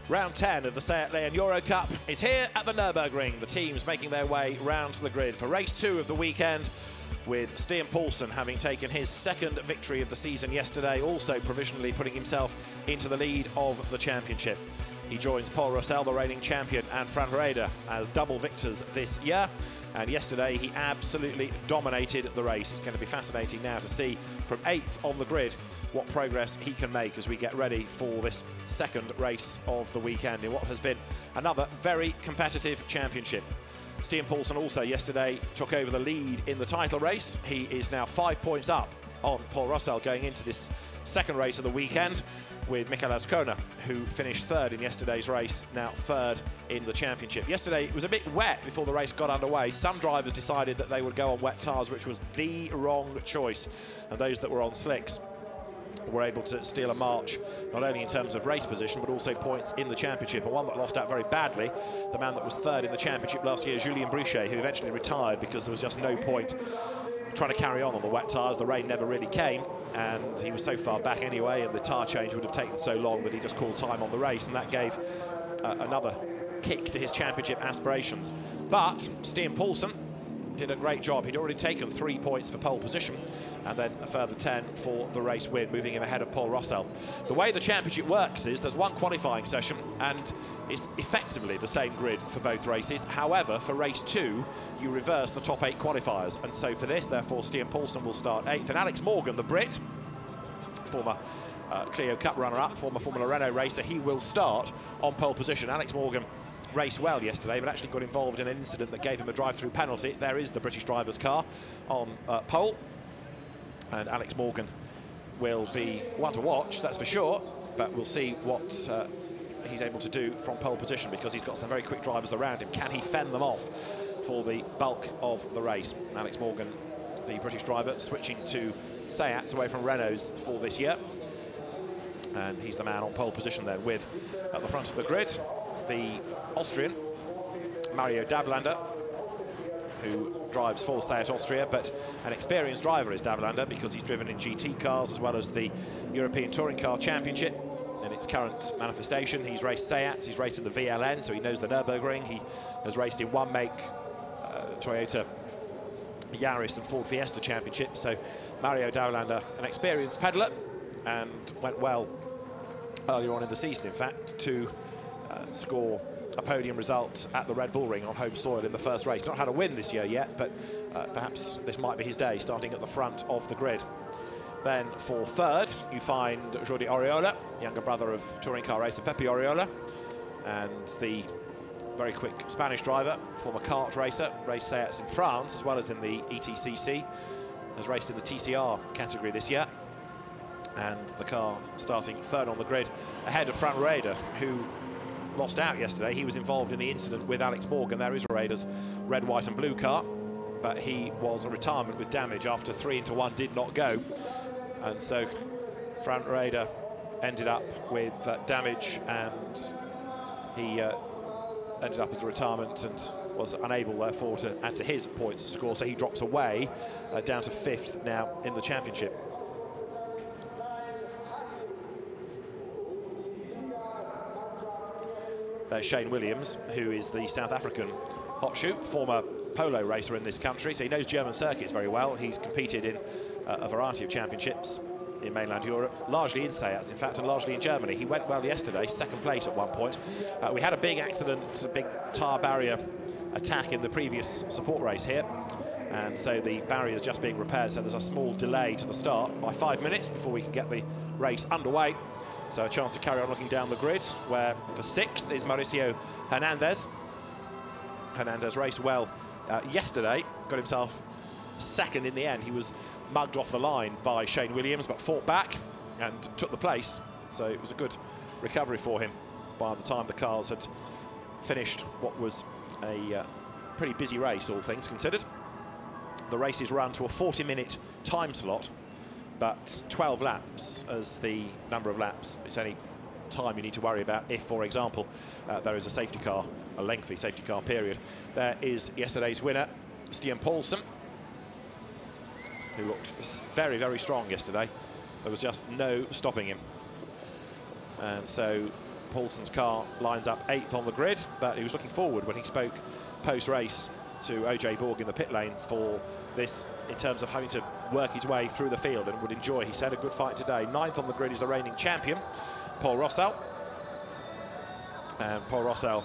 Round 10 of the Seat Leon Eurocup is here at the Nürburgring. The teams making their way round to the grid for race 2 of the weekend, with Stian Poulsen having taken his second victory of the season yesterday, also provisionally putting himself into the lead of the championship. He joins Paul Rosell, the reigning champion, and Fran Reda as double victors this year. And yesterday he absolutely dominated the race. It's going to be fascinating now to see from 8th on the grid what progress he can make as we get ready for this second race of the weekend in what has been another very competitive championship. Stian Poulsen also yesterday took over the lead in the title race. He is now 5 points up on Paul Rosell going into this second race of the weekend, with Michael Azcona, who finished third in yesterday's race, now third in the championship. Yesterday it was a bit wet before the race got underway. Some drivers decided that they would go on wet tyres, which was the wrong choice, and those that were on slicks were able to steal a march, not only in terms of race position, but also points in the championship. And one that lost out very badly, the man that was third in the championship last year, Julien Brichet, who eventually retired because there was just no point trying to carry on the wet tyres. The rain never really came, and he was so far back anyway, and the tyre change would have taken so long that he just called time on the race, and that gave another kick to his championship aspirations. But Stian Poulsen did a great job. He'd already taken 3 points for pole position, and then a further 10 for the race win, moving him ahead of Paul Rosell. The way the championship works is there's one qualifying session, and it's effectively the same grid for both races. However, for race 2, you reverse the top 8 qualifiers, and so for this, therefore, Stian Poulsen will start 8th, and Alex Morgan, the Brit, former Clio Cup runner-up, former Formula Renault racer, he will start on pole position. Alex Morgan raced well yesterday, but actually got involved in an incident that gave him a drive-through penalty. There is the British driver's car on pole, and Alex Morgan will be one to watch, that's for sure, but we'll see what he's able to do from pole position, because he's got some very quick drivers around him. Can he fend them off for the bulk of the race? Alex Morgan, the British driver, switching to Seats away from Renaults for this year, and he's the man on pole position then, with at the front of the grid the Austrian Mario Dablander, who drives for Seat Austria, but an experienced driver is Dablander, because he's driven in GT cars as well as the European Touring Car Championship in its current manifestation. He's raced Seats, he's raced in the VLN, so he knows the Nürburgring. He has raced in one-make Toyota Yaris and Ford Fiesta Championship. So Mario Dablander, an experienced peddler, and went well earlier on in the season, in fact, to score a podium result at the Red Bull Ring on home soil in the first race. Not had a win this year yet, but perhaps this might be his day, starting at the front of the grid. Then for third, you find Jordi Oriola, younger brother of touring car racer Pepe Oriola, and the very quick Spanish driver, former kart racer, raced Seats in France as well as in the ETCC, has raced in the TCR category this year, and the car starting third on the grid ahead of Fran Reda, who lost out yesterday. He was involved in the incident with Alex Morgan. There is Reda's red, white and blue car, but he was a retirement with damage after 3 into 1 did not go, and so Fran Reda ended up with damage, and he ended up as a retirement and was unable therefore to add to his points score, so he drops away down to 5th now in the championship. There's Shane Williams, who is the South African hot shoot, former polo racer in this country, so he knows German circuits very well. He's competed in a variety of championships in mainland Europe, largely in Seats, in fact, and largely in Germany. He went well yesterday, second place at one point. We had a big accident, a big tyre barrier attack in the previous support race here, and so the barrier is just being repaired, so there's a small delay to the start by 5 minutes before we can get the race underway. So a chance to carry on looking down the grid, where for 6th is Mauricio Hernandez. Hernandez raced well yesterday, got himself second in the end. He was mugged off the line by Shane Williams, but fought back and took the place. So it was a good recovery for him by the time the cars had finished what was a pretty busy race, all things considered. The race is run to a 40-minute time slot, but 12 laps as the number of laps. It's only time you need to worry about if, for example, there is a safety car, a lengthy safety car period. There is yesterday's winner, Stian Poulsen, who looked very, very strong yesterday. There was just no stopping him. And so Paulson's car lines up 8th on the grid, but he was looking forward when he spoke post-race to OJ Borg in the pit lane for this, in terms of having to work his way through the field, and would enjoy, he said, a good fight today. 9th on the grid is the reigning champion, Paul Rossel. And Paul Rossel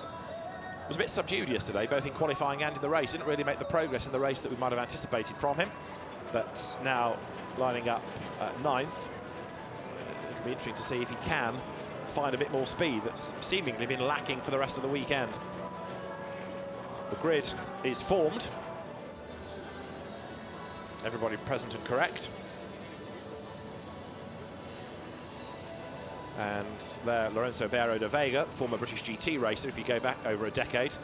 was a bit subdued yesterday, both in qualifying and in the race. Didn't really make the progress in the race that we might have anticipated from him. But now lining up 9th, it'll be interesting to see if he can find a bit more speed that's seemingly been lacking for the rest of the weekend. The grid is formed. Everybody present and correct. And there, Lorenzo Beiro de Vega, former British GT racer, if you go back over a decade,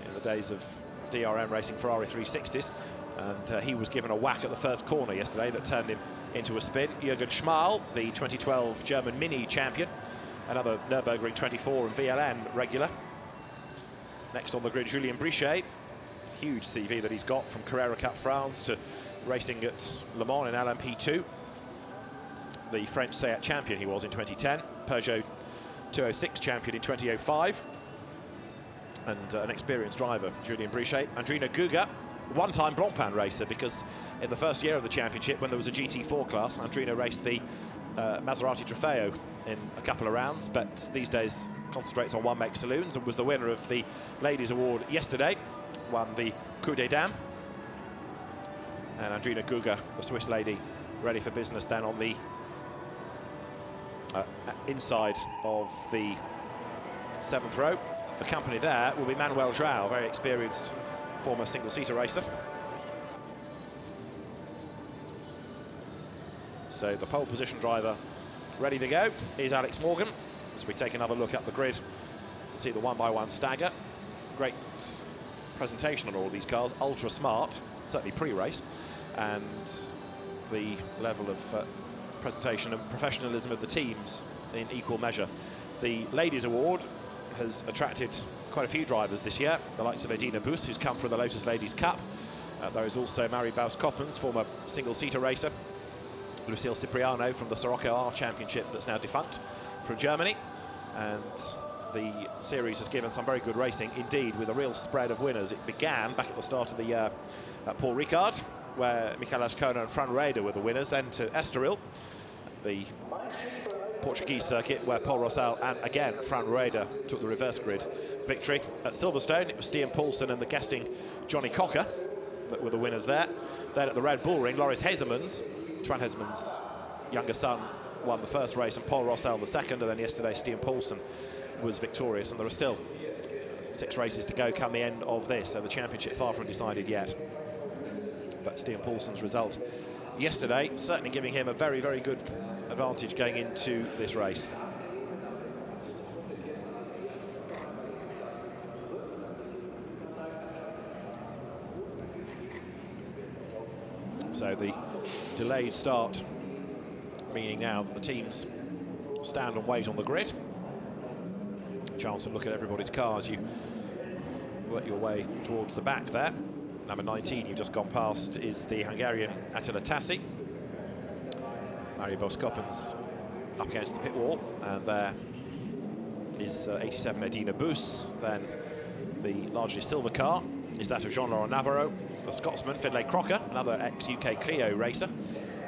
in the days of DRM racing Ferrari 360s. And he was given a whack at the first corner yesterday that turned him into a spin. Jürgen Schmal, the 2012 German Mini champion, another Nürburgring 24 and VLN regular. Next on the grid, Julien Brichet. Huge CV that he's got, from Carrera Cup France to racing at Le Mans in LMP2. The French Seat champion he was in 2010, Peugeot 206 champion in 2005, and an experienced driver, Julien Brichet. Andrina Guga, one-time Blancpain racer, because in the first year of the championship, when there was a GT4 class, Andrina raced the Maserati Trofeo in a couple of rounds, but these days concentrates on one-make saloons, and was the winner of the Ladies Award yesterday, won the Coup des Dames. And Andrina Guga, the Swiss lady, ready for business then on the inside of the 7th row. For company there will be Manuel Joao, very experienced former single-seater racer. So the pole position driver ready to go is Alex Morgan. As we take another look up the grid, you see the one-by-one stagger. Great presentation on all of these cars, ultra smart, certainly pre-race, and the level of presentation and professionalism of the teams in equal measure. The Ladies Award has attracted quite a few drivers this year, the likes of Edina Bus, who's come from the Lotus Ladies Cup. There is also Mary Baus-Koppens, former single-seater racer. Lucille Cipriano from the Sirocco R Championship that's now defunct, from Germany. And the series has given some very good racing indeed, with a real spread of winners. It began back at the start of the year at Paul Ricard, where Michael Ascona and Fran Reda were the winners, then to Estoril, the Portuguese circuit, where Paul Rossel and again Fran Reda took the reverse grid victory. At Silverstone, it was Stian Paulson and the guesting Johnny Cocker that were the winners there. Then at the Red Bull Ring, Loris Hezemans, Twan Hezemans' younger son, won the first race, and Paul Rossel the second, and then yesterday Stian Paulson was victorious, and there are still 6 races to go come the end of this, so the championship far from decided yet. But Stian Paulson's result yesterday certainly giving him a very, very good advantage going into this race. So the delayed start meaning now that the teams stand and wait on the grid. Chance to look at everybody's cars. You work your way towards the back there. Number 19 you've just gone past is the Hungarian Attila Tassi. Mario Baus-Koppens up against the pit wall, and there is 87 Edina Bus. Then the largely silver car is that of Jean-Laurent Navarro, the Scotsman. Finlay Crocker, another ex-UK Clio racer.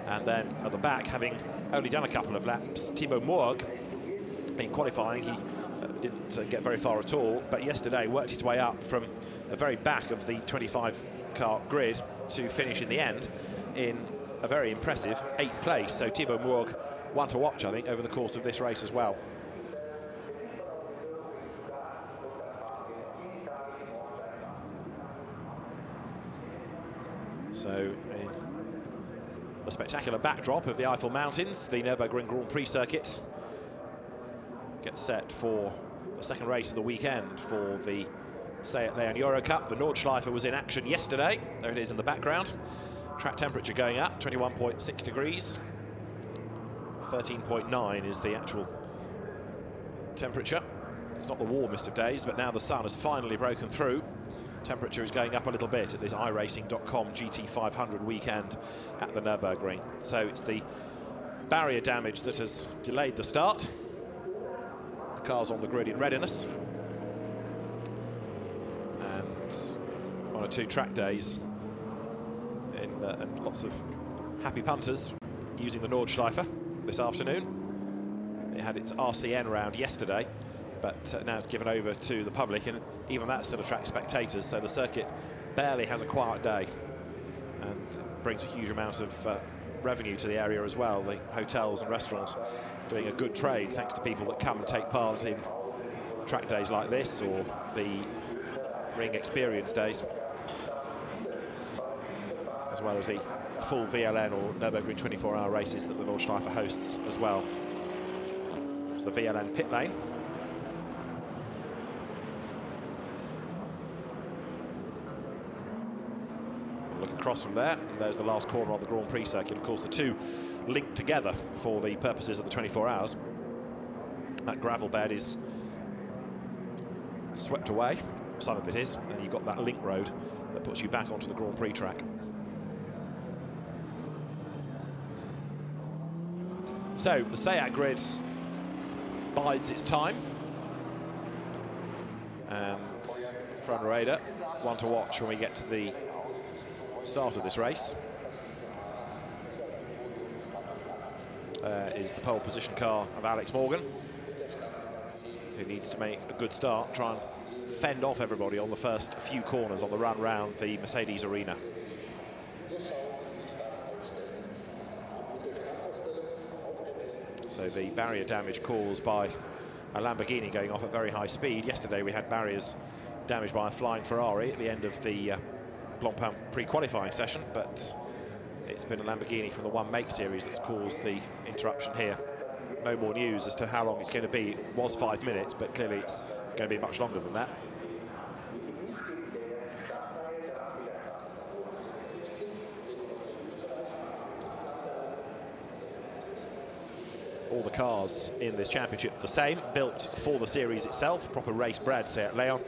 And then at the back, having only done a couple of laps, Thibaut Mourgue. In qualifying, he didn't get very far at all, but yesterday worked his way up from the very back of the 25-car grid to finish in the end in a very impressive 8th place. So Thibaut Mourgue, one to watch, I think, over the course of this race as well. So in the spectacular backdrop of the Eiffel Mountains, the Nürburgring Grand Prix circuit gets set for the second race of the weekend for the Seat Leon Eurocup. The Nordschleife was in action yesterday. There it is in the background. Track temperature going up, 21.6 degrees. 13.9 is the actual temperature. It's not the warmest of days, but now the sun has finally broken through. Temperature is going up a little bit at this iRacing.com GT500 weekend at the Nürburgring. So it's the barrier damage that has delayed the start. The cars on the grid in readiness. And one or two track days and lots of happy punters using the Nordschleife this afternoon. It had its RCN round yesterday, but now it's given over to the public, and even that still attracts spectators, so the circuit barely has a quiet day and brings a huge amount of revenue to the area as well. The hotels and restaurants doing a good trade thanks to people that come and take part in track days like this or the ring experience days, as well as the full VLN or Nürburgring 24-hour races that the Nordschleife hosts as well. It's the VLN pit lane. Look across from there, and there's the last corner on the Grand Prix circuit. Of course, the two linked together for the purposes of the 24 hours. That gravel bed is swept away, some of it is, and you've got that link road that puts you back onto the Grand Prix track. So the SEAT grid bides its time, and Fran Reda, one to watch when we get to the start of this race. Is the pole position car of Alex Morgan, who needs to make a good start, try and fend off everybody on the first few corners on the run round the Mercedes arena. So the barrier damage caused by a Lamborghini going off at very high speed. Yesterday we had barriers damaged by a flying Ferrari at the end of the Blancpain pre-qualifying session, but it's been a Lamborghini from the One Make series that's caused the interruption here. No more news as to how long it's going to be. It was 5 minutes, but clearly it's going to be much longer than that. All the cars in this championship the same, built for the series itself, proper race-bred Seat Leon,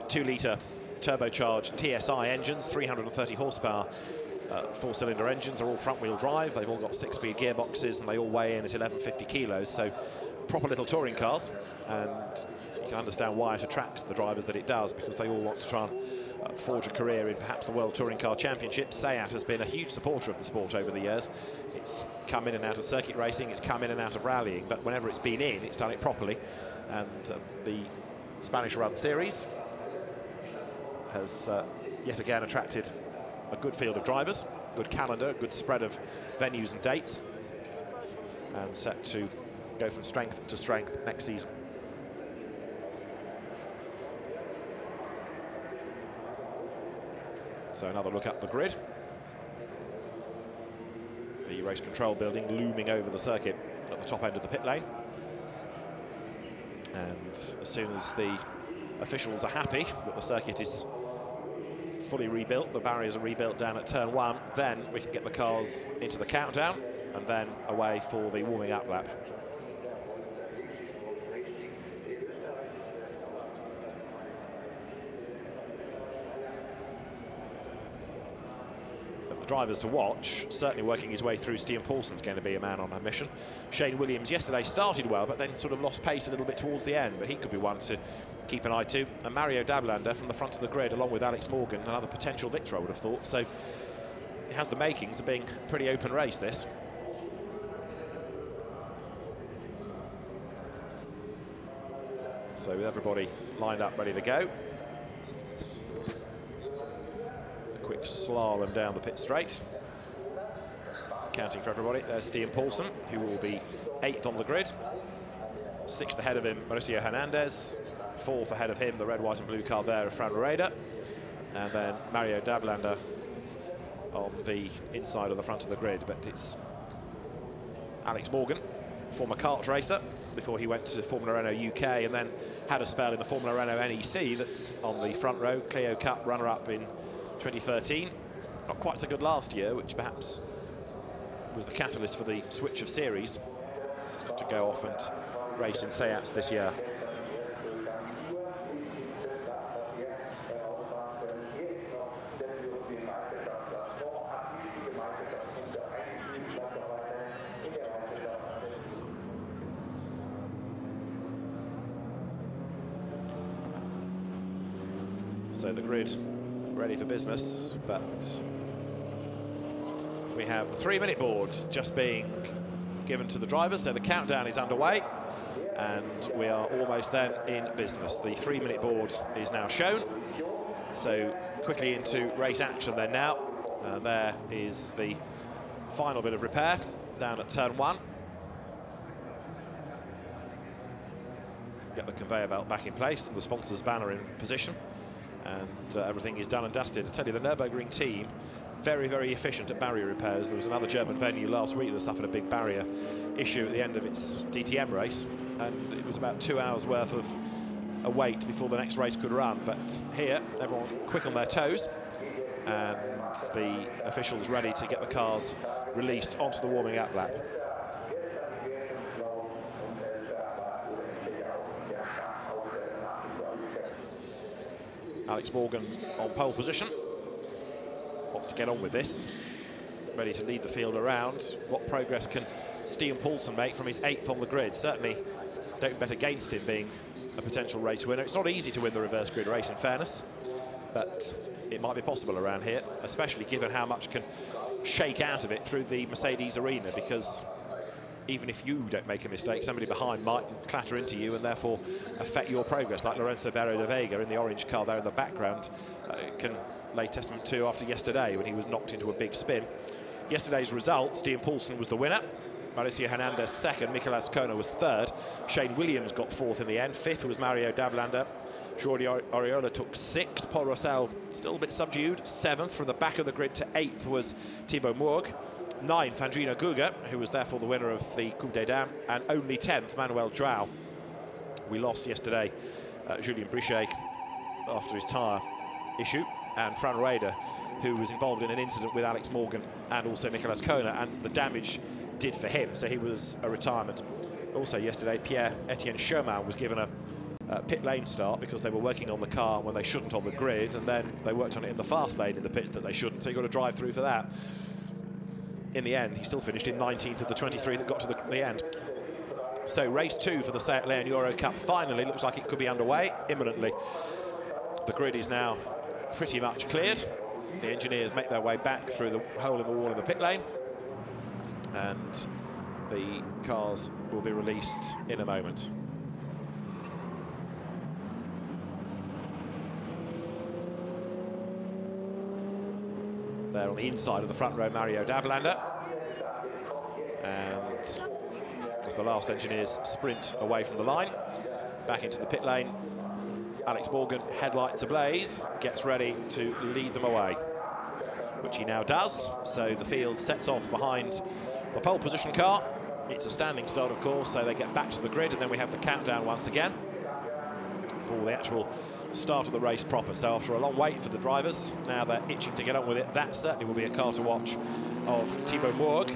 2-litre turbocharged TSI engines, 330 horsepower, 4-cylinder engines, are all front-wheel drive. They've all got 6-speed gearboxes, and they all weigh in at 1150 kilos, so proper little touring cars. And you can understand why it attracts the drivers that it does, because they all want to try and forge a career in perhaps the World Touring Car Championship. SEAT has been a huge supporter of the sport over the years. It's come in and out of circuit racing, it's come in and out of rallying, but whenever it's been in, it's done it properly. And the Spanish Run Series has yet again attracted a good field of drivers, good calendar, good spread of venues and dates, and set to go from strength to strength next season. So another look up the grid. The race control building looming over the circuit at the top end of the pit lane. And as soon as the officials are happy that the circuit is fully rebuilt, the barriers are rebuilt down at turn 1, then we can get the cars into the countdown and then away for the warming up lap. Of the drivers to watch, certainly working his way through, Stian Paulsen's going to be a man on a mission. Shane Williams yesterday started well, but then sort of lost pace a little bit towards the end, but he could be one to keep an eye to. And Mario Dablander from the front of the grid, along with Alex Morgan, another potential victor, I would have thought. So it has the makings of being a pretty open race, this. So with everybody lined up, ready to go. A quick slalom down the pit straight. Counting for everybody, there's Stian Paulsen, who will be 8th on the grid. 6th ahead of him, Mauricio Hernandez. 4th ahead of him, the red, white and blue car there of Fran Reda. And then Mario Dablander on the inside of the front of the grid. But it's Alex Morgan, former kart racer, before he went to Formula Renault UK and then had a spell in the Formula Renault NEC that's on the front row. Clio Cup runner-up in 2013. Not quite so good last year, which perhaps was the catalyst for the switch of series to go off and race in SEATs this year. So the grid ready for business, but we have the 3-minute board just being given to the drivers, so the countdown is underway, and we are almost then in business. The 3-minute board is now shown, so quickly into race action then now. There is the final bit of repair down at turn 1. Get the conveyor belt back in place and the sponsor's banner in position, and everything is done and dusted. I tell you, the Nürburgring team, very, very efficient at barrier repairs. There was another German venue last week that suffered a big barrier issue at the end of its DTM race, and it was about 2 hours worth of a wait before the next race could run. But here, everyone quick on their toes, and the officials ready to get the cars released onto the warming up lap. Alex Morgan on pole position. Wants to get on with this. Ready to lead the field around. What progress can Stian Poulsen make from his 8th on the grid? Certainly don't bet against him being a potential race winner. It's not easy to win the reverse grid race, in fairness, but it might be possible around here, especially given how much can shake out of it through the Mercedes arena, because even if you don't make a mistake, somebody behind might clatter into you and therefore affect your progress, like Lorenzo Barrio de Vega in the orange car there in the background can lay testament to after yesterday when he was knocked into a big spin. Yesterday's results, Stian Poulsen was the winner, Mauricio Hernandez second, Mikel Azcona was third, Shane Williams got 4th in the end, 5th was Mario Dablander, Jordi Oriola took 6th, Paul Rossell still a bit subdued, 7th. From the back of the grid to 8th was Thibaut Mourgue, 9th Andrina Guga, who was therefore the winner of the Coupe des Dames, and only 10th Manuel Joao. We lost yesterday Julien Brichet after his tyre issue, and Fran Rueda, who was involved in an incident with Alex Morgan and also Mikel Azcona, and the damage did for him, so he was a retirement. Also yesterday, Pierre-Etienne Chemin was given a pit lane start because they were working on the car when they shouldn't on the grid, and then they worked on it in the fast lane in the pits that they shouldn't, so you've got to drive through for that. In the end, he still finished in 19th of the 23 that got to the end. So race 2 for the Seat Leon Eurocup finally looks like it could be underway imminently. The grid is now pretty much cleared. The engineers make their way back through the hole in the wall in the pit lane, and the cars will be released in a moment. There on the inside of the front row, Mario Dablander. And as the last engineers sprint away from the line, back into the pit lane, Alex Morgan, headlights ablaze, gets ready to lead them away, which he now does. So the field sets off behind the pole position car. It's a standing start, of course, so they get back to the grid, and then we have the countdown once again for the actual start of the race proper. So after a long wait for the drivers, now they're itching to get on with it. That certainly will be a car to watch of Thibaut Mourgue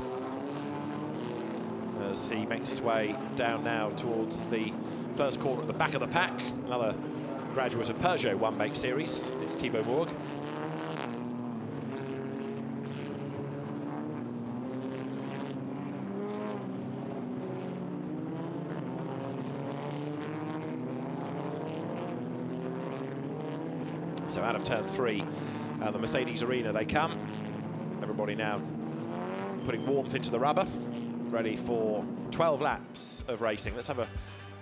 as he makes his way down now towards the first corner at the back of the pack. Another graduate of Peugeot one-make series, it's Thibaut Mourgue. So out of turn 3, the Mercedes arena they come. Everybody now putting warmth into the rubber, ready for 12 laps of racing. Let's have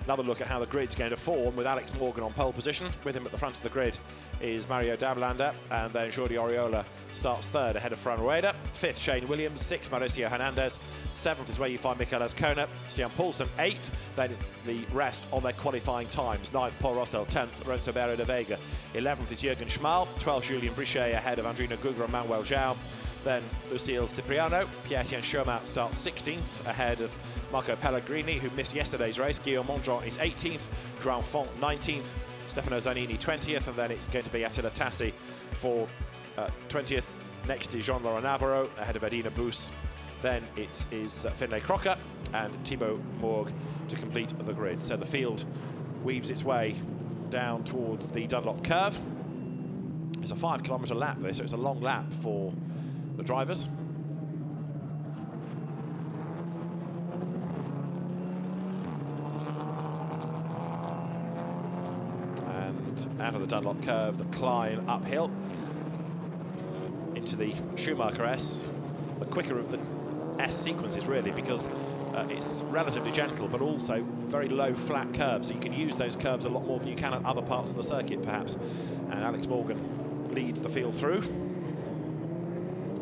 another look at how the grid's going to form with Alex Morgan on pole position. With him at the front of the grid is Mario Dablander, and then Jordi Oriola starts 3rd ahead of Fran Rueda. 5th, Shane Williams. 6th, Mauricio Hernandez. 7th is where you find Mikel Azcona. Stian Poulsen, 8th. Then the rest on their qualifying times. 9th, Paul Rossell. 10th, Lorenzo Barrio de Vega. 11th is Jürgen Schmal. 12th, Julien Brichet ahead of Andrina Guga and Manuel Joao. Then Lucille Cipriano. Pierre-Etienne Chemin starts 16th ahead of Marco Pellegrini, who missed yesterday's race. Guillaume Mondron is 18th. João Font 19th. Stefano Zanini 20th, and then it's going to be Attila Tassi for 20th. Next is Jean-Laurent Navarro ahead of Adina Bus. Then it is Finlay Crocker and Thibaut Mourgue to complete the grid. So the field weaves its way down towards the Dunlop curve. It's a 5-kilometre lap there, so it's a long lap for the drivers. And and out of the Dunlop curve, the climb uphill into the Schumacher S, the quicker of the S sequences really, because it's relatively gentle but also very low flat curves, so you can use those curves a lot more than you can at other parts of the circuit perhaps. And Alex Morgan leads the field through,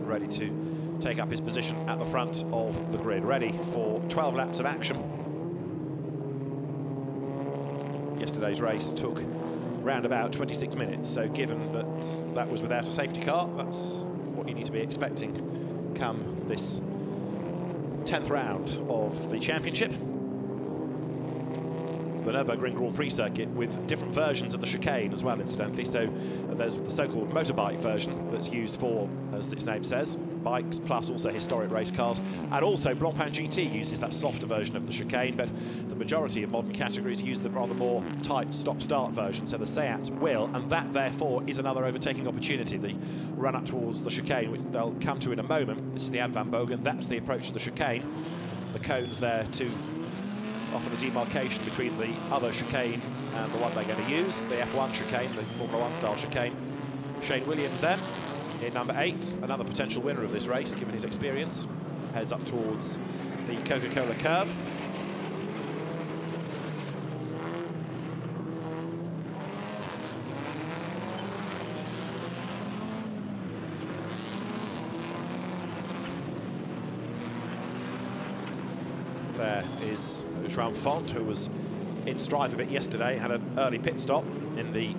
ready to take up his position at the front of the grid, ready for 12 laps of action. Yesterday's race took round about 26 minutes, so given that that was without a safety car, that's what you need to be expecting come this 10th round of the championship. The Nürburgring Grand Prix circuit with different versions of the chicane as well, incidentally. So there's the so-called motorbike version that's used for, as its name says, bikes, plus also historic race cars. And also Blancpain GT uses that softer version of the chicane, but the majority of modern categories use the rather more tight stop-start version. So the Seats will, and that therefore is another overtaking opportunity. The run up towards the chicane, which they'll come to in a moment. This is the Ad van Bogen, that's the approach to the chicane. The cones there to offer the demarcation between the other chicane and the one they're going to use, the F1 chicane, the Formula 1 style chicane. Shane Williams then in number 8, another potential winner of this race given his experience, heads up towards the Coca-Cola curve. There is Joan Font, who was in strife a bit yesterday, had an early pit stop in the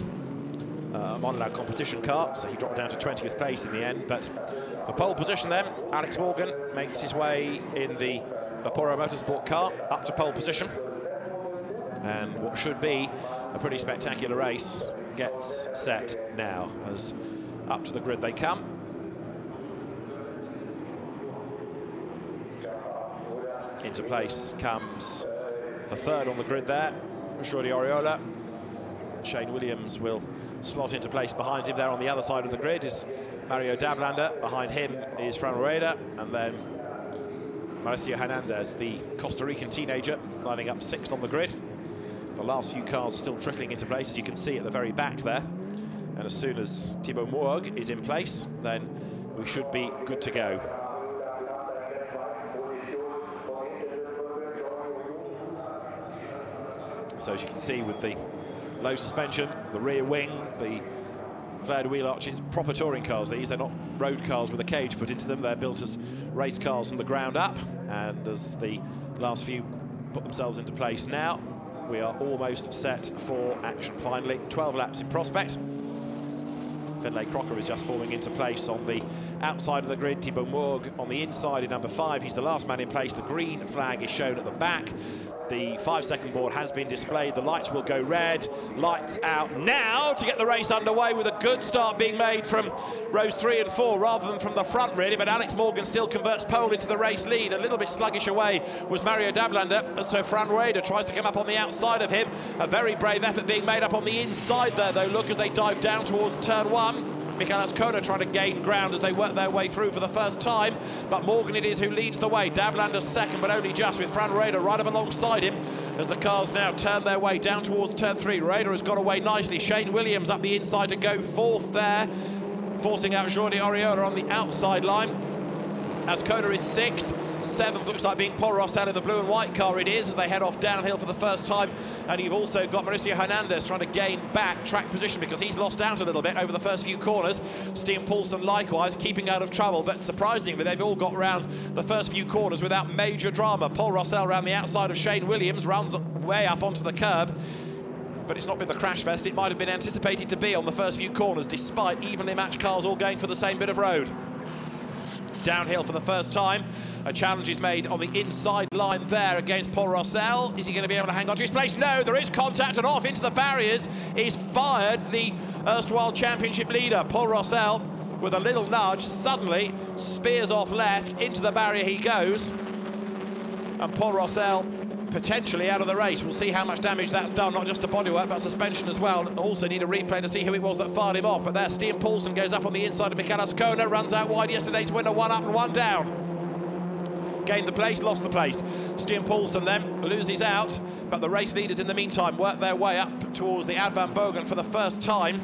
Monolag competition car, so he dropped down to 20th place in the end. But the pole position then, Alex Morgan makes his way in the Vaporo Motorsport car up to pole position. And what should be a pretty spectacular race gets set now, as up to the grid they come. Into place comes the third on the grid there, Jordi Oriola. Shane Williams will slot into place behind him. There on the other side of the grid is Mario Dablander. Behind him is Fran Rueda, and then Mauricio Hernandez, the Costa Rican teenager, lining up 6th on the grid. The last few cars are still trickling into place, as you can see at the very back there. And as soon as Thibaut Mourgue is in place, then we should be good to go. So as you can see, with the low suspension, the rear wing, the flared wheel arches, proper touring cars these, they're not road cars with a cage put into them, they're built as race cars from the ground up. And as the last few put themselves into place now, we are almost set for action finally. 12 laps in prospect. Finlay Crocker is just forming into place on the outside of the grid. Thibaut Mourgue on the inside in number 5. He's the last man in place. The green flag is shown at the back. The 5-second board has been displayed. The lights will go red. Lights out now to get the race underway, with a good start being made from rows 3 and 4 rather than from the front really. But Alex Morgan still converts pole into the race lead. A little bit sluggish away was Mario Dablander, and so Fran Rueda tries to come up on the outside of him. A very brave effort being made up on the inside there though. Look as they dive down towards turn 1. Michael Ascona trying to gain ground as they work their way through for the first time, but Morgan it is who leads the way. Dablander's second, but only just, with Fran Rueda right up alongside him as the cars now turn their way down towards turn 3. Rueda has got away nicely. Shane Williams up the inside to go 4th there, forcing out Jordi Oriola on the outside line. Ascona is 6th. 7th looks like being Paul Rossell in the blue and white car. It is, as they head off downhill for the first time. And you've also got Mauricio Hernandez trying to gain back track position because he's lost out a little bit over the first few corners. Stian Poulsen likewise keeping out of trouble, but surprisingly they've all got round the first few corners without major drama. Paul Rossell around the outside of Shane Williams, runs way up onto the curb, but it's not been the crash fest it might have been anticipated to be on the first few corners, despite evenly matched cars all going for the same bit of road. Downhill for the first time. A challenge is made on the inside line there against Paul Rossell. Is he going to be able to hang on to his place? No, there is contact, and off into the barriers is fired the erstwhile championship leader. Paul Rossell, with a little nudge, suddenly spears off left. Into the barrier he goes. And Paul Rossell potentially out of the race. We'll see how much damage that's done, not just to bodywork, but suspension as well. Also need a replay to see who it was that fired him off. But there, Stian Poulsen goes up on the inside of Michael Ascona, runs out wide. Yesterday's winner, 1 up and 1 down. gained the place, lost the place. Stian Poulsen then loses out, but the race leaders in the meantime work their way up towards the Ad van Bogen for the first time.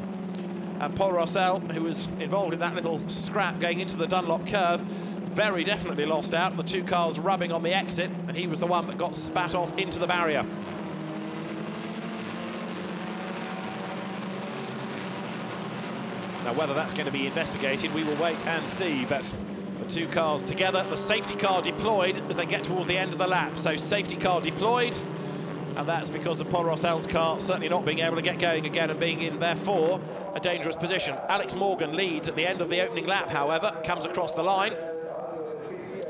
And Paul Rossel, who was involved in that little scrap going into the Dunlop curve, very definitely lost out. The two cars rubbing on the exit, and he was the one that got spat off into the barrier. Now, whether that's going to be investigated, we will wait and see, but the two cars together, the safety car deployed as they get towards the end of the lap. So safety car deployed, and that's because of Paul Rossel's car certainly not being able to get going again and being in, therefore, a dangerous position. Alex Morgan leads at the end of the opening lap, however, comes across the line.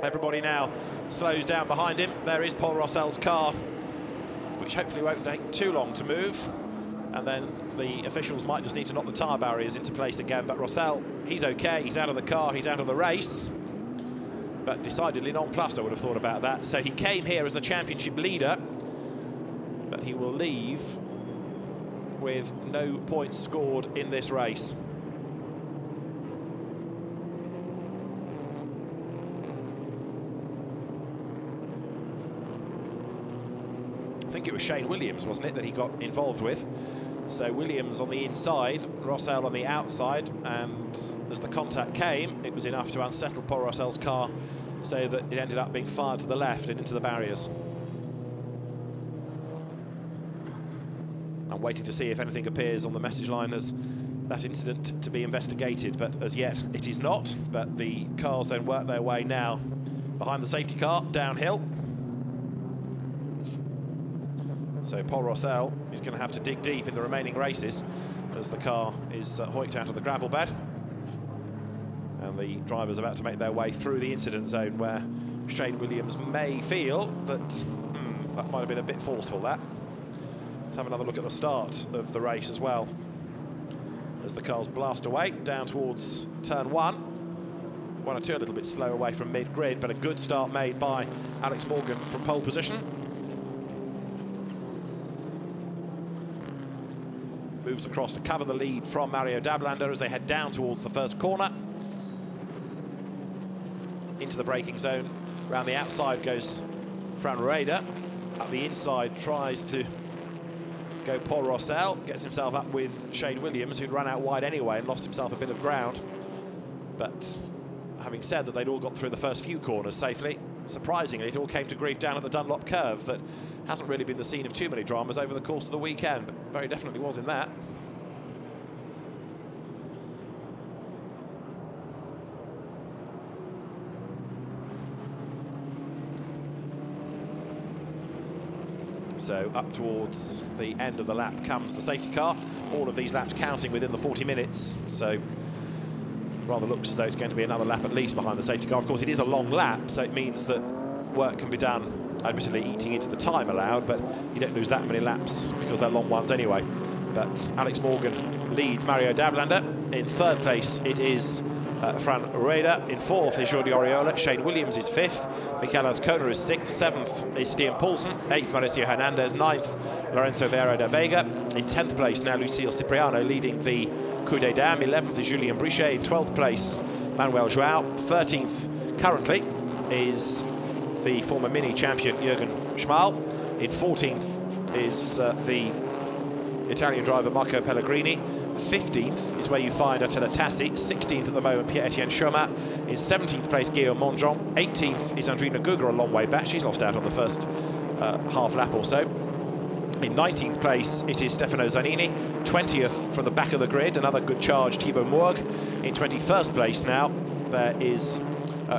Everybody now slows down behind him. There is Paul Rossel's car, which hopefully won't take too long to move. And then the officials might just need to knock the tyre barriers into place again. But Rossel, he's okay. He's out of the car. He's out of the race. But decidedly nonplussed, I would have thought about that. So he came here as the championship leader, but he will leave with no points scored in this race. I think it was Shane Williams, wasn't it, that he got involved with. So Williams on the inside, Rossel on the outside, and as the contact came, it was enough to unsettle Paul Rossel's car so that it ended up being fired to the left and into the barriers. I'm waiting to see if anything appears on the message line as that incident to be investigated, but as yet it is not. But the cars then work their way now behind the safety car, downhill. So Paul Rossel is going to have to dig deep in the remaining races as the car is hoiked out of the gravel bed. And the driver's about to make their way through the incident zone where Shane Williams may feel that that might have been a bit forceful, that. Let's have another look at the start of the race as well, as the cars blast away down towards turn one. One or two a little bit slow away from mid-grid, but a good start made by Alex Morgan from pole position. Moves across to cover the lead from Mario Dablander as they head down towards the first corner. Into the braking zone. Around the outside goes Fran Rueda. Up the inside tries to go Paul Rossel. Gets himself up with Shane Williams, who'd run out wide anyway and lost himself a bit of ground. But having said that, they'd all got through the first few corners safely. Surprisingly, it all came to grief down at the Dunlop curve that hasn't really been the scene of too many dramas over the course of the weekend, but very definitely was in that. So up towards the end of the lap comes the safety car. All of these laps counting within the 40 minutes. So rather looks as though it's going to be another lap at least behind the safety car. Of course, it is a long lap, so it means that work can be done, admittedly eating into the time allowed, but you don't lose that many laps because they're long ones anyway. But Alex Morgan leads Mario Dablander. In third place, it is Fran Rueda. In fourth is Jordi Oriola. Shane Williams is fifth. Michael Azcona is sixth. Seventh is Stian Poulsen. Eighth, Mauricio Hernandez. Ninth, Lorenzo Vieira da Vega. In 10th place, now Lucille Cipriano leading the Coup des Dames. 11th is Julien Brichet. In 12th place, Manuel Joao. 13th, currently, is the former Mini champion Jürgen Schmal. In 14th is the Italian driver Marco Pellegrini. 15th is where you find Attila Tassi. 16th at the moment, Pierre-Etienne Chomat. In 17th place, Guillaume Mondron. 18th is Andrina Guga, a long way back. She's lost out on the first half lap or so. In 19th place, it is Stefano Zanini. 20th from the back of the grid, another good charge, Thibaut Mourgue. In 21st place now, there is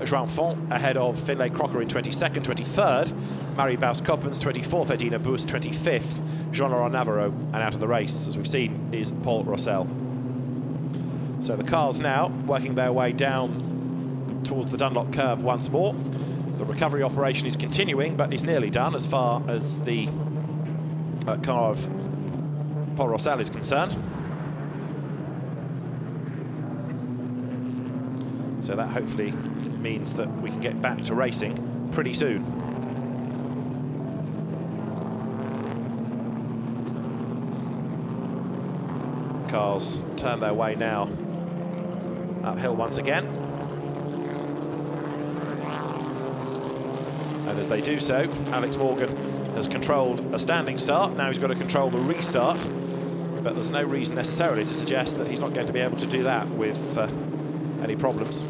Joan Font ahead of Finlay Crocker in 22nd. 23rd, Marie Baus-Koppens. 24th, Edina Bus. 25th, Jean-Laurent Navarro. And out of the race, as we've seen, is Paul Rossel. So the cars now working their way down towards the Dunlop curve once more. The recovery operation is continuing, but is nearly done as far as the car of Paul Rossel is concerned. So that hopefully means that we can get back to racing pretty soon. Cars turn their way now uphill once again. And as they do so, Alex Morgan has controlled a standing start. Now he's got to control the restart. But there's no reason necessarily to suggest that he's not going to be able to do that with any problems.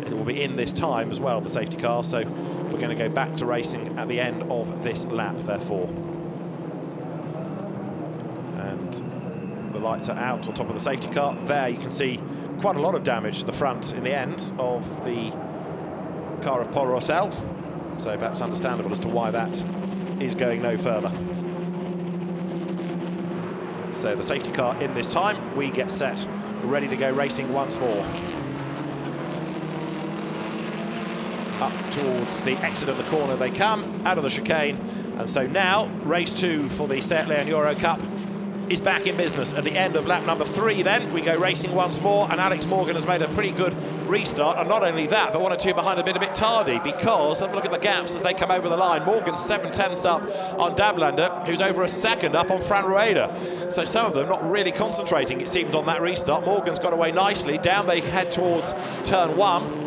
It will be in this time as well, the safety car, so we're going to go back to racing at the end of this lap, therefore. And the lights are out on top of the safety car. There you can see quite a lot of damage to the front in the end of the car of Paul Rossell, so perhaps understandable as to why that is going no further. So the safety car in this time, we get set, ready to go racing once more. Up towards the exit of the corner they come, out of the chicane, and so now race 2 for the Seat Leon Eurocup is back in business. At the end of lap number 3 then, we go racing once more, and Alex Morgan has made a pretty good restart, and not only that, but 1 or 2 behind a bit tardy, because have a look at the gaps as they come over the line. Morgan's 7/10 up on Dablander, who's over a second up on Fran Rueda. So some of them not really concentrating, it seems, on that restart. Morgan's got away nicely. Down they head towards turn 1.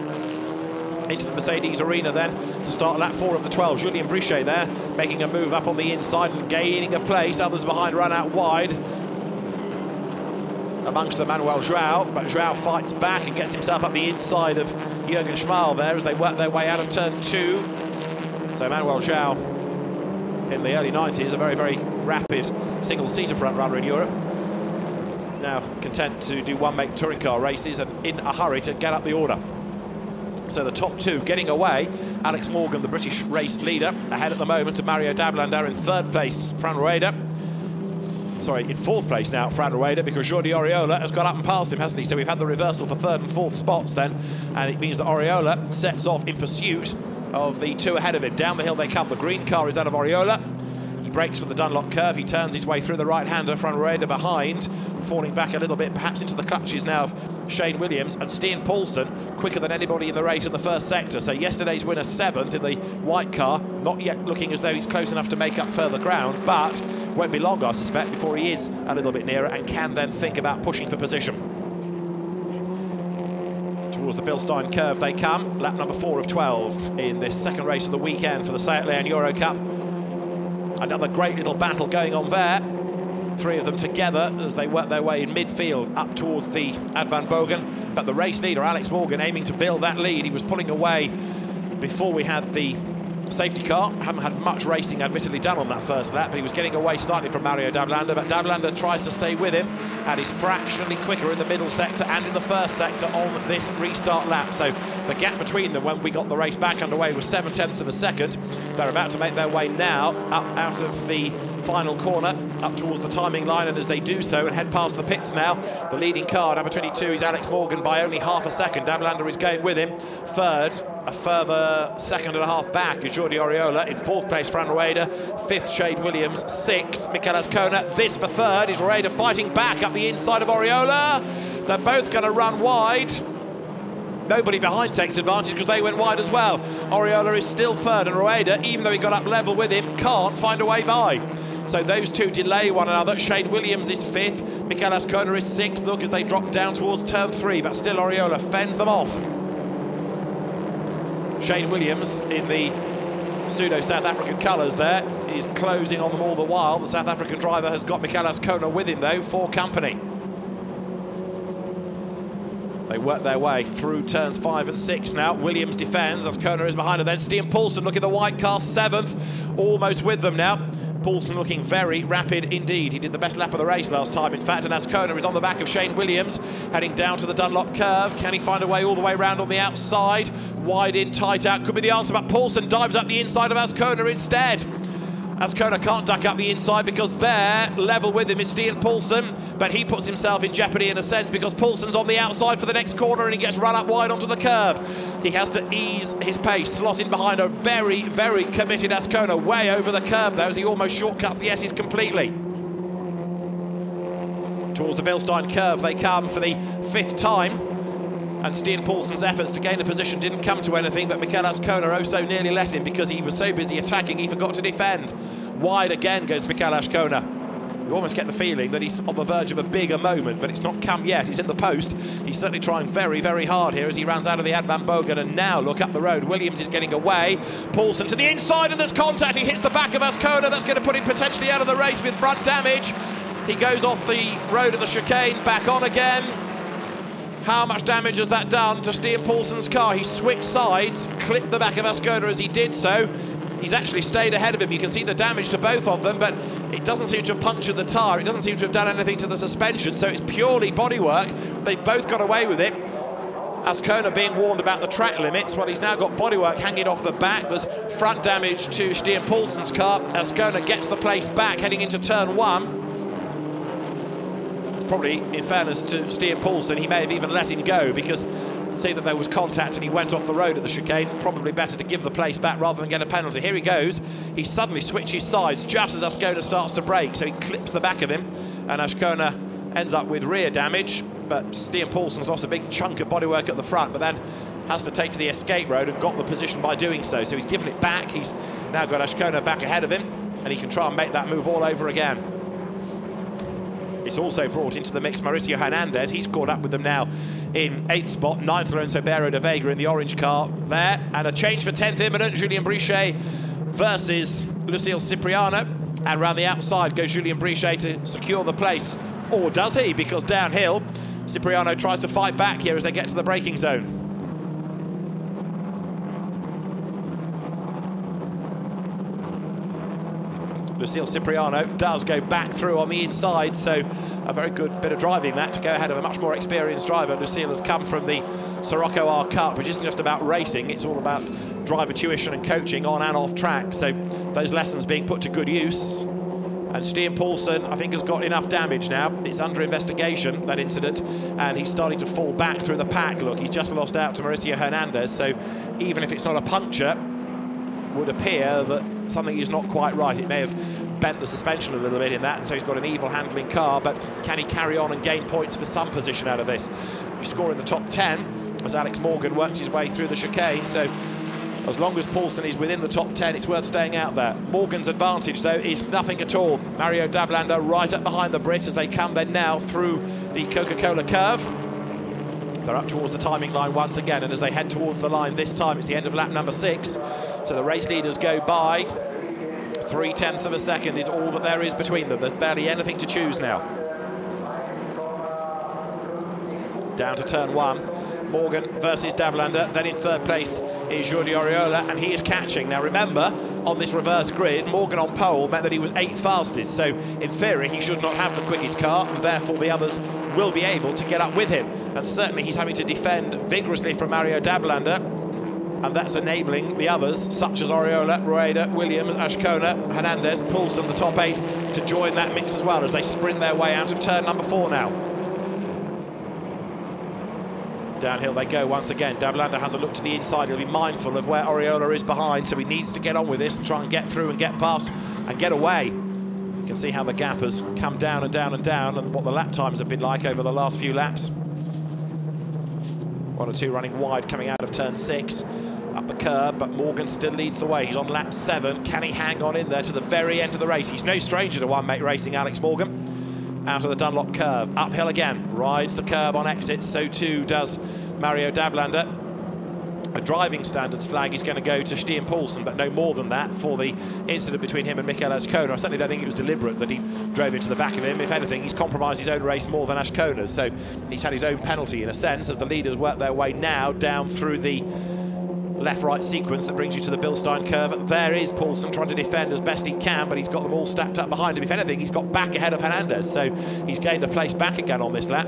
Into the Mercedes arena then to start lap 4 of the 12. Julien Brichet there making a move up on the inside and gaining a place. Others behind run out wide. Amongst them Manuel Joao, but Joao fights back and gets himself up the inside of Jürgen Schmal there as they work their way out of turn 2. So Manuel Joao in the early 90s, a very, very rapid single-seater front runner in Europe. Now content to do one-make touring car races and in a hurry to get up the order. So the top 2 getting away. Alex Morgan, the British race leader, ahead at the moment of Mario Dablander. In 3rd place, Fran Rueda. Sorry, in 4th place now, Fran Rueda, because Jordi Oriola has got up and passed him, hasn't he? So we've had the reversal for 3rd and 4th spots then, and it means that Oriola sets off in pursuit of the 2 ahead of him. Down the hill they come. The green car is that of Oriola. He brakes for the Dunlop curve. He turns his way through the right-hander. Fran Rueda behind, falling back a little bit, perhaps into the clutches now of Shane Williams, and Stian Paulsen quicker than anybody in the race in the first sector. So yesterday's winner 7th in the white car, not yet looking as though he's close enough to make up further ground, but won't be long, I suspect, before he is a little bit nearer and can then think about pushing for position. Towards the Bilstein curve they come, lap number 4 of 12 in this second race of the weekend for the Seat Leon Eurocup. Another great little battle going on there. 3 of them together as they work their way in midfield up towards the Ad Van Bogen. But the race leader, Alex Morgan, aiming to build that lead. He was pulling away before we had the safety car. Haven't had much racing, admittedly, done on that first lap, but he was getting away slightly from Mario Dablander. But Dablander tries to stay with him and is fractionally quicker in the middle sector and in the first sector on this restart lap. So the gap between them when we got the race back underway was 7/10 of a second. They're about to make their way now up out of the final corner, up towards the timing line, and as they do so and head past the pits now, the leading car, number 22, is Alex Morgan by only half a second. Dablander is going with him. 3rd, a further 1.5 back is Jordi Oriola. In 4th place, Fran Rueda. 5th, Shane Williams. 6th, Mikel Azcona. This for 3rd is Rueda fighting back up the inside of Oriola. They're both going to run wide. Nobody behind takes advantage because they went wide as well. Oriola is still 3rd, and Rueda, even though he got up level with him, can't find a way by. So those 2 delay one another. Shane Williams is 5th, Mikel Azcona is 6th. Look as they drop down towards turn 3, but still Oriola fends them off. Shane Williams in the pseudo-South African colours there is closing on them all the while. The South African driver has got Mikel Azcona with him though for company. They work their way through turns 5 and 6 now. Williams defends, Azcona is behind, and then Stian Paulsen, look at the white car, 7th, almost with them now. Paulsen looking very rapid indeed. He did the best lap of the race last time, in fact, and Azcona is on the back of Shane Williams, heading down to the Dunlop curve. Can he find a way all the way around on the outside? Wide in, tight out, could be the answer, but Paulsen dives up the inside of Azcona instead. Azcona can't duck up the inside because there, level with him, is Stian Paulsen, but he puts himself in jeopardy in a sense because Paulsen's on the outside for the next corner and he gets run up wide onto the curb. He has to ease his pace, slot in behind a very, very committed Azcona, way over the curb though, as he almost shortcuts the S's completely. Towards the Bilstein curve they come for the 5th time. And Stian Paulsen's efforts to gain a position didn't come to anything, but Mikel Azcona oh so nearly let him because he was so busy attacking he forgot to defend. Wide again goes Mikel Azcona. You almost get the feeling that he's on the verge of a bigger moment, but it's not come yet. He's in the post. He's certainly trying very, very hard here as he runs out of the Advan Bogan, and now look up the road. Williams is getting away. Poulsen to the inside, and there's contact. He hits the back of Ascona. That's going to put him potentially out of the race with front damage. He goes off the road at the chicane, back on again. How much damage has that done to Stian Poulsen's car? He switched sides, clipped the back of Ascona as he did so. He's actually stayed ahead of him. You can see the damage to both of them, but it doesn't seem to have punctured the tyre. It doesn't seem to have done anything to the suspension, so it's purely bodywork. They've both got away with it. Ascona being warned about the track limits. Well, he's now got bodywork hanging off the back. There's front damage to Stian Poulsen's car. Ascona gets the place back heading into turn 1. Probably, in fairness to Stian Poulsen, he may have even let him go, because see that there was contact and he went off the road at the chicane. Probably better to give the place back rather than get a penalty. Here he goes. He suddenly switches sides just as Ascona starts to brake, so he clips the back of him, and Ascona ends up with rear damage. But Stian Poulsen's lost a big chunk of bodywork at the front, but then has to take to the escape road and got the position by doing so. So he's given it back. He's now got Ascona back ahead of him, and he can try and make that move all over again. It's also brought into the mix Mauricio Hernandez. He's caught up with them now in 8th spot. 9th Lorenzo Beiro de Vega in the orange car there. And a change for 10th imminent. Julien Brichet versus Lucille Cipriano. And around the outside goes Julien Brichet to secure the place. Or does he? Because downhill, Cipriano tries to fight back here as they get to the braking zone. Lucille Cipriano does go back through on the inside, so a very good bit of driving that to go ahead of a much more experienced driver. Lucille has come from the Sirocco R Cup, which isn't just about racing, it's all about driver tuition and coaching on and off track, so those lessons being put to good use. And Stian Poulsen, I think, has got enough damage now. It's under investigation, that incident, and he's starting to fall back through the pack. Look, he's just lost out to Mauricio Hernandez, so even if it's not a puncture, would appear that something is not quite right. It may have bent the suspension a little bit in that, and so he's got an evil handling car, but can he carry on and gain points for some position out of this? We score in the top 10 as Alex Morgan works his way through the chicane, so as long as Poulsen is within the top 10, it's worth staying out there. Morgan's advantage, though, is nothing at all. Mario Dablanda right up behind the Brit as they come then now through the Coca-Cola curve. They're up towards the timing line once again, and as they head towards the line this time, it's the end of lap number 6. So the race leaders go by. 0.3 of a second is all that there is between them. There's barely anything to choose now. Down to turn 1. Morgan versus Dablanda. Then in 3rd place is Jordi Oriola, and he is catching. Now remember, on this reverse grid, Morgan on pole meant that he was 8th fastest. So in theory, he should not have the quickest car, and therefore the others will be able to get up with him. And certainly he's having to defend vigorously from Mario Dablanda, and that's enabling the others, such as Oriola, Rueda, Williams, Ascona, Hernandez, Poulsen, the top 8, to join that mix as well as they sprint their way out of turn number 4 now. Downhill they go once again. Dablanda has a look to the inside. He'll be mindful of where Oriola is behind, so he needs to get on with this and try and get through and get past and get away. You can see how the gap has come down and down and down, and what the lap times have been like over the last few laps. 1 or 2 running wide coming out of turn 6. Up the curb, but Morgan still leads the way. He's on lap 7. Can he hang on in there to the very end of the race? He's no stranger to one-mate racing, Alex Morgan. Out of the Dunlop curve, uphill again, rides the curb on exit, so too does Mario Dablanda. A driving standards flag is going to go to Stian Poulsen, but no more than that for the incident between him and Michael Ascona. I certainly don't think it was deliberate that he drove into the back of him. If anything, he's compromised his own race more than Ascona's, so he's had his own penalty in a sense as the leaders work their way now down through the left-right sequence that brings you to the Bilstein curve. There is Poulsen trying to defend as best he can, but he's got them all stacked up behind him. If anything, he's got back ahead of Hernandez, so he's gained a place back again on this lap.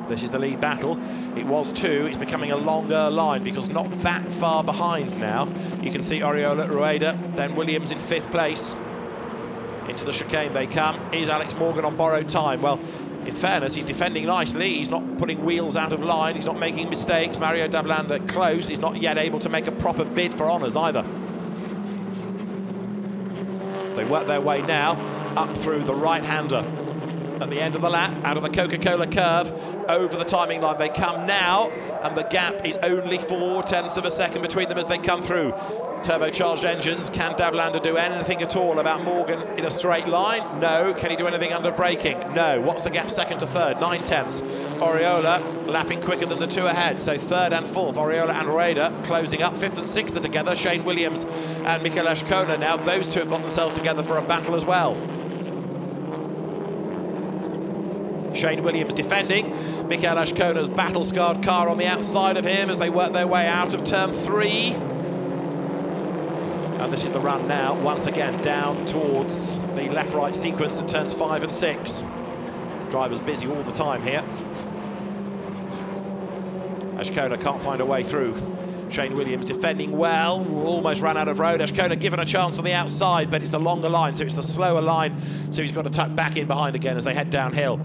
This is the lead battle. It was 2. It's becoming a longer line because not that far behind now. You can see Oriola, Rueda, then Williams in 5th place. Into the chicane they come. Is Alex Morgan on borrowed time? Well, in fairness, he's defending nicely. He's not putting wheels out of line. He's not making mistakes. Mario Dablanda close. He's not yet able to make a proper bid for honours either. They work their way now up through the right-hander. At the end of the lap, out of the Coca-Cola curve, over the timing line they come now, and the gap is only 0.4 of a second between them as they come through. turbocharged engines. Can Dablander do anything at all about Morgan in a straight line? No. Can he do anything under braking? No. What's the gap second to third? 9/10. Oriola lapping quicker than the two ahead. So third and fourth, Oriola and Rueda closing up. Fifth and sixth are together. Shane Williams and Michael Ashkona. Now those two have got themselves together for a battle as well. Shane Williams defending. Michael Ashkona's battle-scarred car on the outside of him as they work their way out of turn 3. And this is the run now, once again, down towards the left-right sequence at turns 5 and 6. Drivers busy all the time here. Ashkona can't find a way through. Shane Williams defending well, almost ran out of road. Ashkona given a chance on the outside, but it's the longer line, so it's the slower line. So he's got to tuck back in behind again as they head downhill.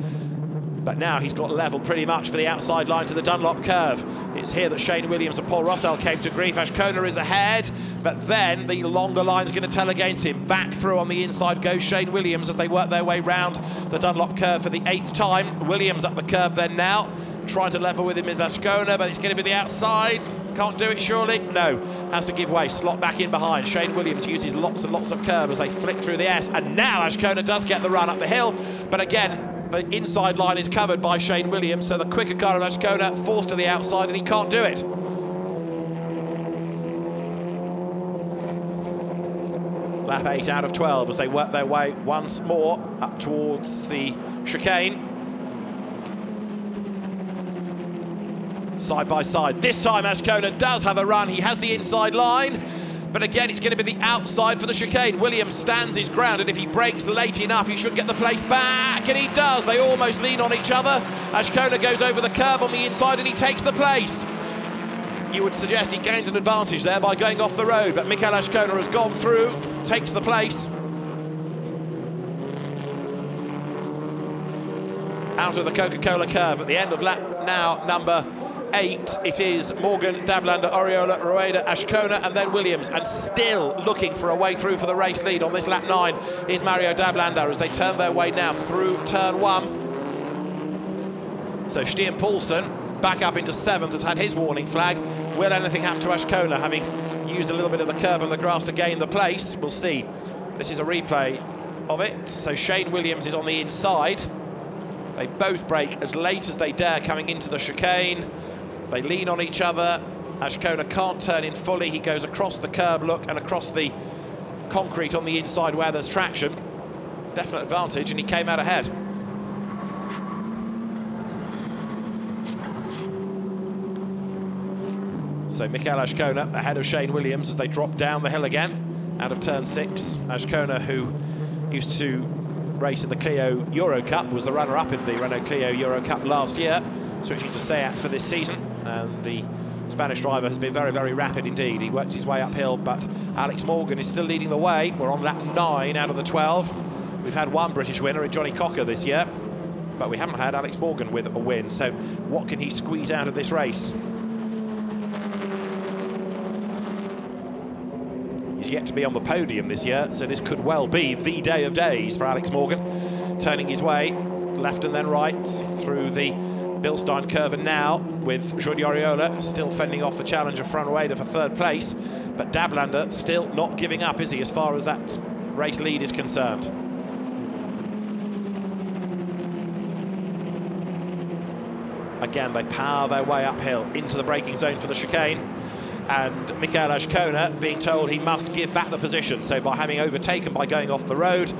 But now he's got level pretty much for the outside line to the Dunlop curve. It's here that Shane Williams and Paul Rossell came to grief. Ashkona is ahead, but then the longer line's going to tell against him. Back through on the inside goes Shane Williams as they work their way round the Dunlop curve for the 8th time. Williams up the curb then now, trying to level with him is Ashkona, but it's going to be the outside. Can't do it surely? No, has to give way, slot back in behind. Shane Williams uses lots and lots of curb as they flick through the S, and now Ashkona does get the run up the hill, but again, the inside line is covered by Shane Williams, so the quicker car of Ashkona forced to the outside and he can't do it. Lap 8 out of 12 as they work their way once more up towards the chicane. Side by side. This time Ashkona does have a run. He has the inside line. But again, it's going to be the outside for the chicane. Williams stands his ground, and if he brakes late enough, he should get the place back, and he does. They almost lean on each other. Ashkona goes over the curb on the inside, and he takes the place. You would suggest he gains an advantage there by going off the road, but Michael Ashkona has gone through, takes the place. Out of the Coca-Cola curve at the end of lap now number 8, it is Morgan, Dablander, Oriola, Rueda, Ashkona, and then Williams. And still looking for a way through for the race lead on this lap 9 is Mario Dablander as they turn their way now through turn 1. So Stian Poulsen back up into 7th, has had his warning flag. Will anything happen to Ashkona, having used a little bit of the curb and the grass to gain the place? We'll see. This is a replay of it. So Shane Williams is on the inside. They both brake as late as they dare coming into the chicane. They lean on each other. Ashkona can't turn in fully. He goes across the curb, look, and across the concrete on the inside where there's traction. Definite advantage, and he came out ahead. So Michael Ashkona ahead of Shane Williams as they drop down the hill again out of turn 6. Ashkona, who used to race in the Clio Eurocup, was the runner-up in the Renault Clio Eurocup last year, switching to Seats for this season. And the Spanish driver has been very, very rapid indeed. He works his way uphill, but Alex Morgan is still leading the way. We're on lap 9 out of the 12. We've had one British winner in Johnny Cocker this year, but we haven't had Alex Morgan with a win. So what can he squeeze out of this race? He's yet to be on the podium this year, so this could well be the day of days for Alex Morgan. Turning his way left and then right through the Bilstein curve, and now with Jordi Oriola still fending off the challenger front Rueda for 3rd place, but Dablander still not giving up, is he, as far as that race lead is concerned. Again, they power their way uphill into the braking zone for the chicane, and Michael Ashkona being told he must give back the position. So by having overtaken by going off the road,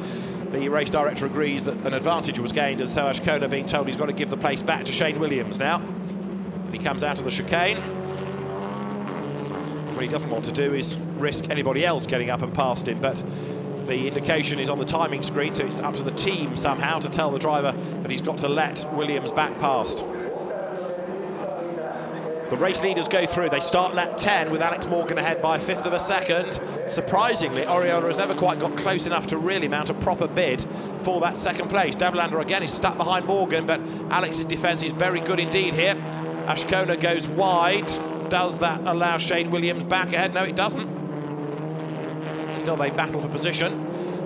the race director agrees that an advantage was gained, and so Ashkona being told he's got to give the place back to Shane Williams now. And he comes out of the chicane. What he doesn't want to do is risk anybody else getting up and past him, but the indication is on the timing screen, so it's up to the team somehow to tell the driver that he's got to let Williams back past. The race leaders go through. They start lap 10 with Alex Morgan ahead by 1/5 of a second. Surprisingly, Oriola has never quite got close enough to really mount a proper bid for that 2nd place. Dablander again is stuck behind Morgan, but Alex's defence is very good indeed here. Ashkona goes wide. Does that allow Shane Williams back ahead? No, it doesn't. Still they battle for position.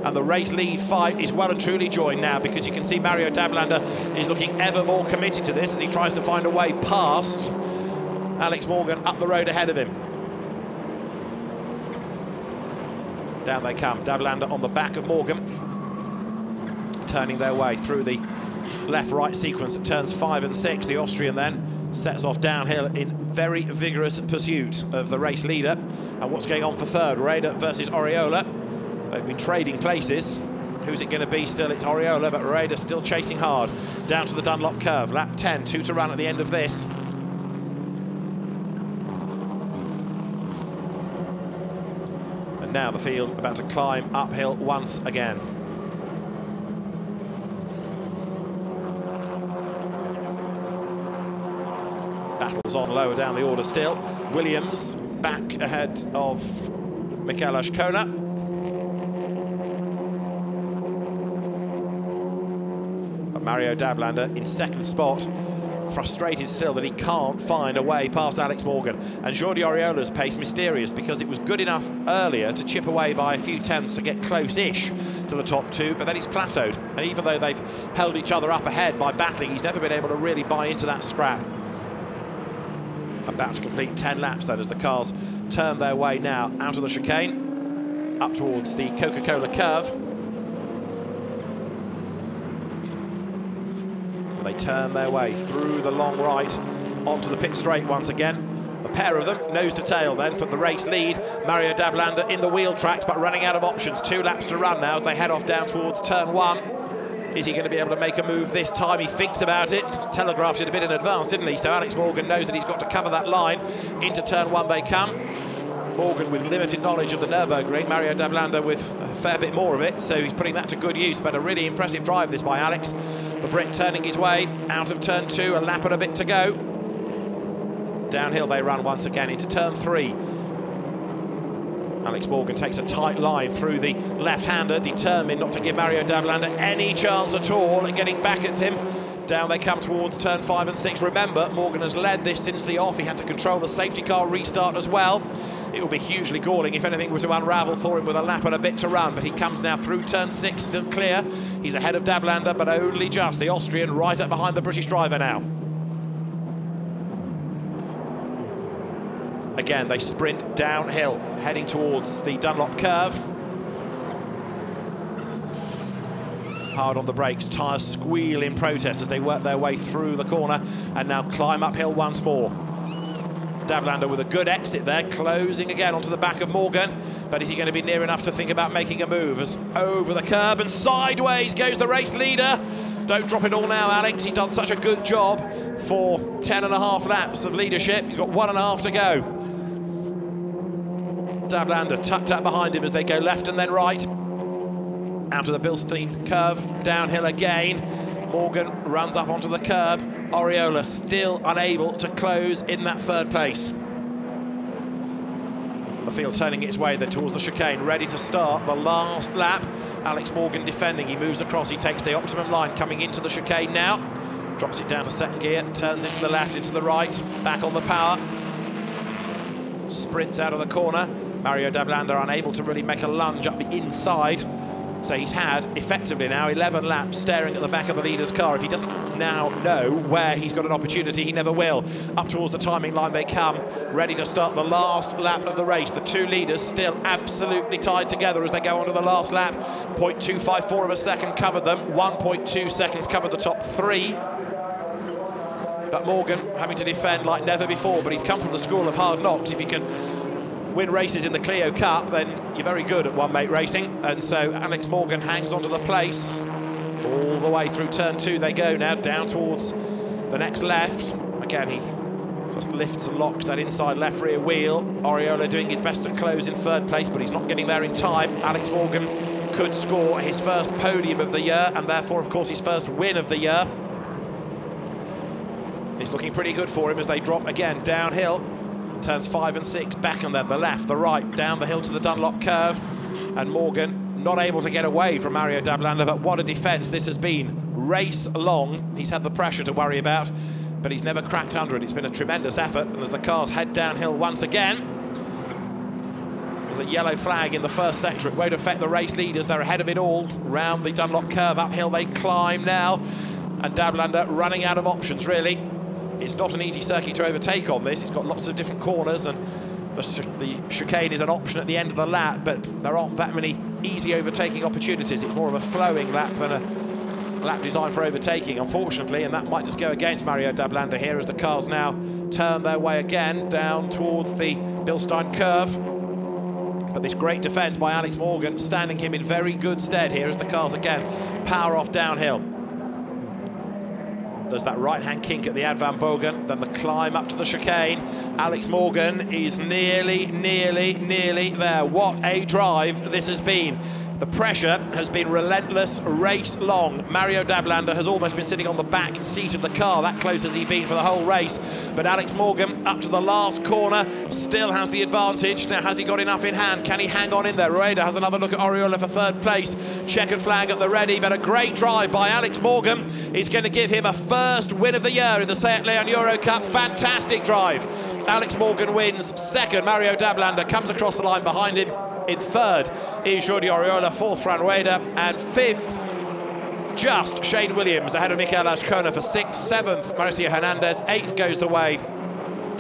And the race lead fight is well and truly joined now, because you can see Mario Dablander is looking ever more committed to this as he tries to find a way past Alex Morgan up the road ahead of him. Down they come. Dablander on the back of Morgan, turning their way through the left-right sequence at turns 5 and 6. The Austrian then sets off downhill in very vigorous pursuit of the race leader. And what's going on for third? Rueda versus Oriola. They've been trading places. Who's it going to be still? It's Oriola, but Rueda still chasing hard. Down to the Dunlop curve. Lap 10, 2 to run at the end of this. And now the field about to climb uphill once again. Battles on lower down the order still. Williams back ahead of Michael Ashkona. But Mario Dablander in second spot, frustrated still that he can't find a way past Alex Morgan. And Jordi Oriola's pace mysterious because it was good enough earlier to chip away by a few tenths to get close-ish to the top two, but then he's plateaued. And even though they've held each other up ahead by battling, he's never been able to really buy into that scrap. About to complete 10 laps then as the cars turn their way now out of the chicane, up towards the Coca-Cola curve. And they turn their way through the long right onto the pit straight once again. A pair of them, nose to tail then for the race lead. Mario Dablander in the wheel tracks, but running out of options. 2 laps to run now as they head off down towards turn 1. Is he going to be able to make a move this time? He thinks about it. Telegraphed it a bit in advance, didn't he? So Alex Morgan knows that he's got to cover that line. Into turn 1 they come. Morgan with limited knowledge of the Nürburgring. Mario Dablander with a fair bit more of it, so he's putting that to good use. But a really impressive drive this by Alex. The Brit turning his way out of turn 2, a lap and a bit to go. Downhill they run once again into turn 3. Alex Morgan takes a tight line through the left-hander, determined not to give Mario Dablander any chance at all at getting back at him. Down they come towards turn 5 and 6. Remember, Morgan has led this since the off. He had to control the safety car restart as well. It will be hugely galling if anything were to unravel for him with a lap and a bit to run. But he comes now through turn 6, still clear. He's ahead of Dablander, but only just. The Austrian right up behind the British driver now. Again, they sprint downhill, heading towards the Dunlop curve. Hard on the brakes, tyres squeal in protest as they work their way through the corner and now climb uphill once more. Dablander with a good exit there, closing again onto the back of Morgan. But is he going to be near enough to think about making a move? As over the curb and sideways goes the race leader. Don't drop it all now, Alex. He's done such a good job for 10.5 laps of leadership. He's got 1.5 to go. Dablander tucked up behind him as they go left and then right. Out of the Bilstein curve, downhill again. Morgan runs up onto the curb. Oriola still unable to close in that third place. The field turning its way then towards the chicane, ready to start the last lap. Alex Morgan defending, he moves across, he takes the optimum line, coming into the chicane now. Drops it down to second gear, turns into the left, into the right, back on the power. Sprints out of the corner. Mario Dablander unable to really make a lunge up the inside. So he's had, effectively now, 11 laps staring at the back of the leader's car. If he doesn't now know where he's got an opportunity, he never will. Up towards the timing line they come, ready to start the last lap of the race. The two leaders still absolutely tied together as they go on to the last lap. 0.254 of a second covered them. 1.2 seconds covered the top 3. But Morgan having to defend like never before, but he's come from the school of hard knocks. If he can win races in the Clio Cup, then you're very good at one-mate racing. And so Alex Morgan hangs onto the place. All the way through turn 2 they go now, down towards the next left. Again, he just lifts and locks that inside left rear wheel. Oriola doing his best to close in third place, but he's not getting there in time. Alex Morgan could score his first podium of the year, and therefore, of course, his first win of the year. It's looking pretty good for him as they drop again downhill. Turns 5 and 6, back and then the left, the right, down the hill to the Dunlop curve. And Morgan not able to get away from Mario Dablander, but what a defence this has been. Race long, he's had the pressure to worry about, but he's never cracked under it. It's been a tremendous effort, and as the cars head downhill once again, there's a yellow flag in the first sector. It won't affect the race leaders, they're ahead of it all. Round the Dunlop curve, uphill they climb now, and Dablander running out of options, really. It's not an easy circuit to overtake on this. It's got lots of different corners, and the chicane is an option at the end of the lap, but there aren't that many easy overtaking opportunities. It's more of a flowing lap than a lap designed for overtaking, unfortunately, and that might just go against Mario Dablanda here as the cars now turn their way again down towards the Bilstein curve. But this great defence by Alex Morgan standing him in very good stead here as the cars again power off downhill. There's that right-hand kink at the Ad Van Bogen, then the climb up to the chicane. Alex Morgan is nearly there. What a drive this has been. The pressure has been relentless, race long. Mario Dablanda has almost been sitting on the back seat of the car, that close has he been for the whole race. But Alex Morgan, up to the last corner, still has the advantage. Now, has he got enough in hand? Can he hang on in there? Rueda has another look at Oriola for third place. Checkered flag at the ready, but a great drive by Alex Morgan is going to give him a first win of the year in the Seat Leon Eurocup. Fantastic drive. Alex Morgan wins second. Mario Dablanda comes across the line behind him. In third is Jordi Oriola, fourth Fran Rueda, and fifth just Shane Williams ahead of Michael Ascona for sixth, seventh Mauricio Hernandez, eighth goes the way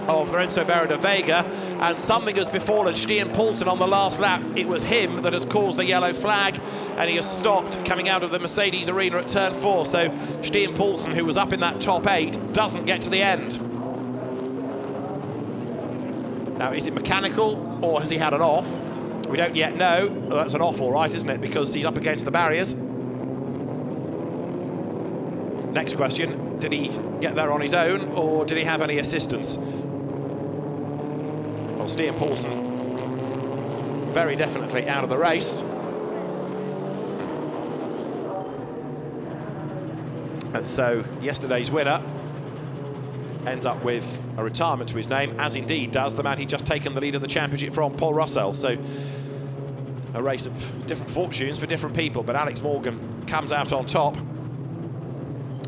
of Lorenzo Barra de Vega, and something has befallen Stian Poulsen on the last lap. It was him that has caused the yellow flag, and he has stopped coming out of the Mercedes arena at turn 4. So Stian Poulsen, who was up in that top 8, doesn't get to the end. Now, is it mechanical or has he had an off? We don't yet know. Well, that's an off, all right, isn't it? Because he's up against the barriers. Next question, did he get there on his own or did he have any assistance? Well, Stian Poulsen very definitely out of the race. And so yesterday's winner ends up with a retirement to his name, as indeed does the man he'd just taken the lead of the championship from, Paul Russell. So a race of different fortunes for different people, but Alex Morgan comes out on top.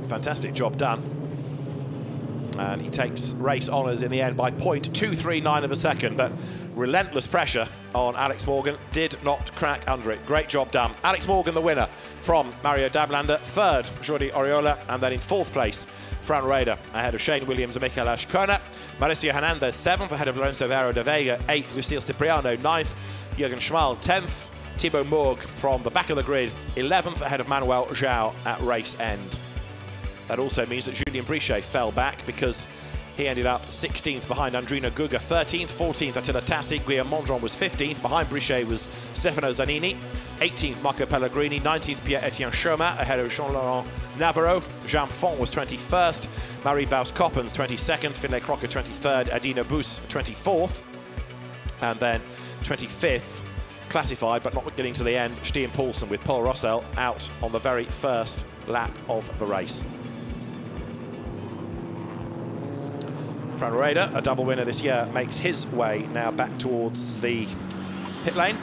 Fantastic job done. And he takes race honours in the end by 0.239 of a second, but relentless pressure on Alex Morgan, did not crack under it. Great job done. Alex Morgan the winner from Mario Dablanda, third Jordi Oriola, and then in fourth place Fran Rueda ahead of Shane Williams and Michael Ascona. Mauricio Hernandez seventh ahead of Lorenzo Barra de Vega, eighth Lucille Cipriano, ninth Jürgen Schmal, 10th Thibaut Mourgue from the back of the grid, 11th ahead of Manuel João at race end. That also means that Julien Brichet fell back because he ended up 16th behind Andrino Guga, 13th, 14th Attila Tassi, Guillaume Mondron was 15th, behind Brichet was Stefano Zanini, 18th Marco Pellegrini, 19th Pierre-Etienne Chaumat ahead of Jean-Laurent Navarro, Jean Font was 21st, Marie Baus-Coppens 22nd, Finlay Crocker 23rd, Adina Bus 24th, and then 25th, classified but not getting to the end, Stian Poulsen with Paul Russell out on the very first lap of the race. Fran Rueda, a double winner this year, makes his way now back towards the pit lane.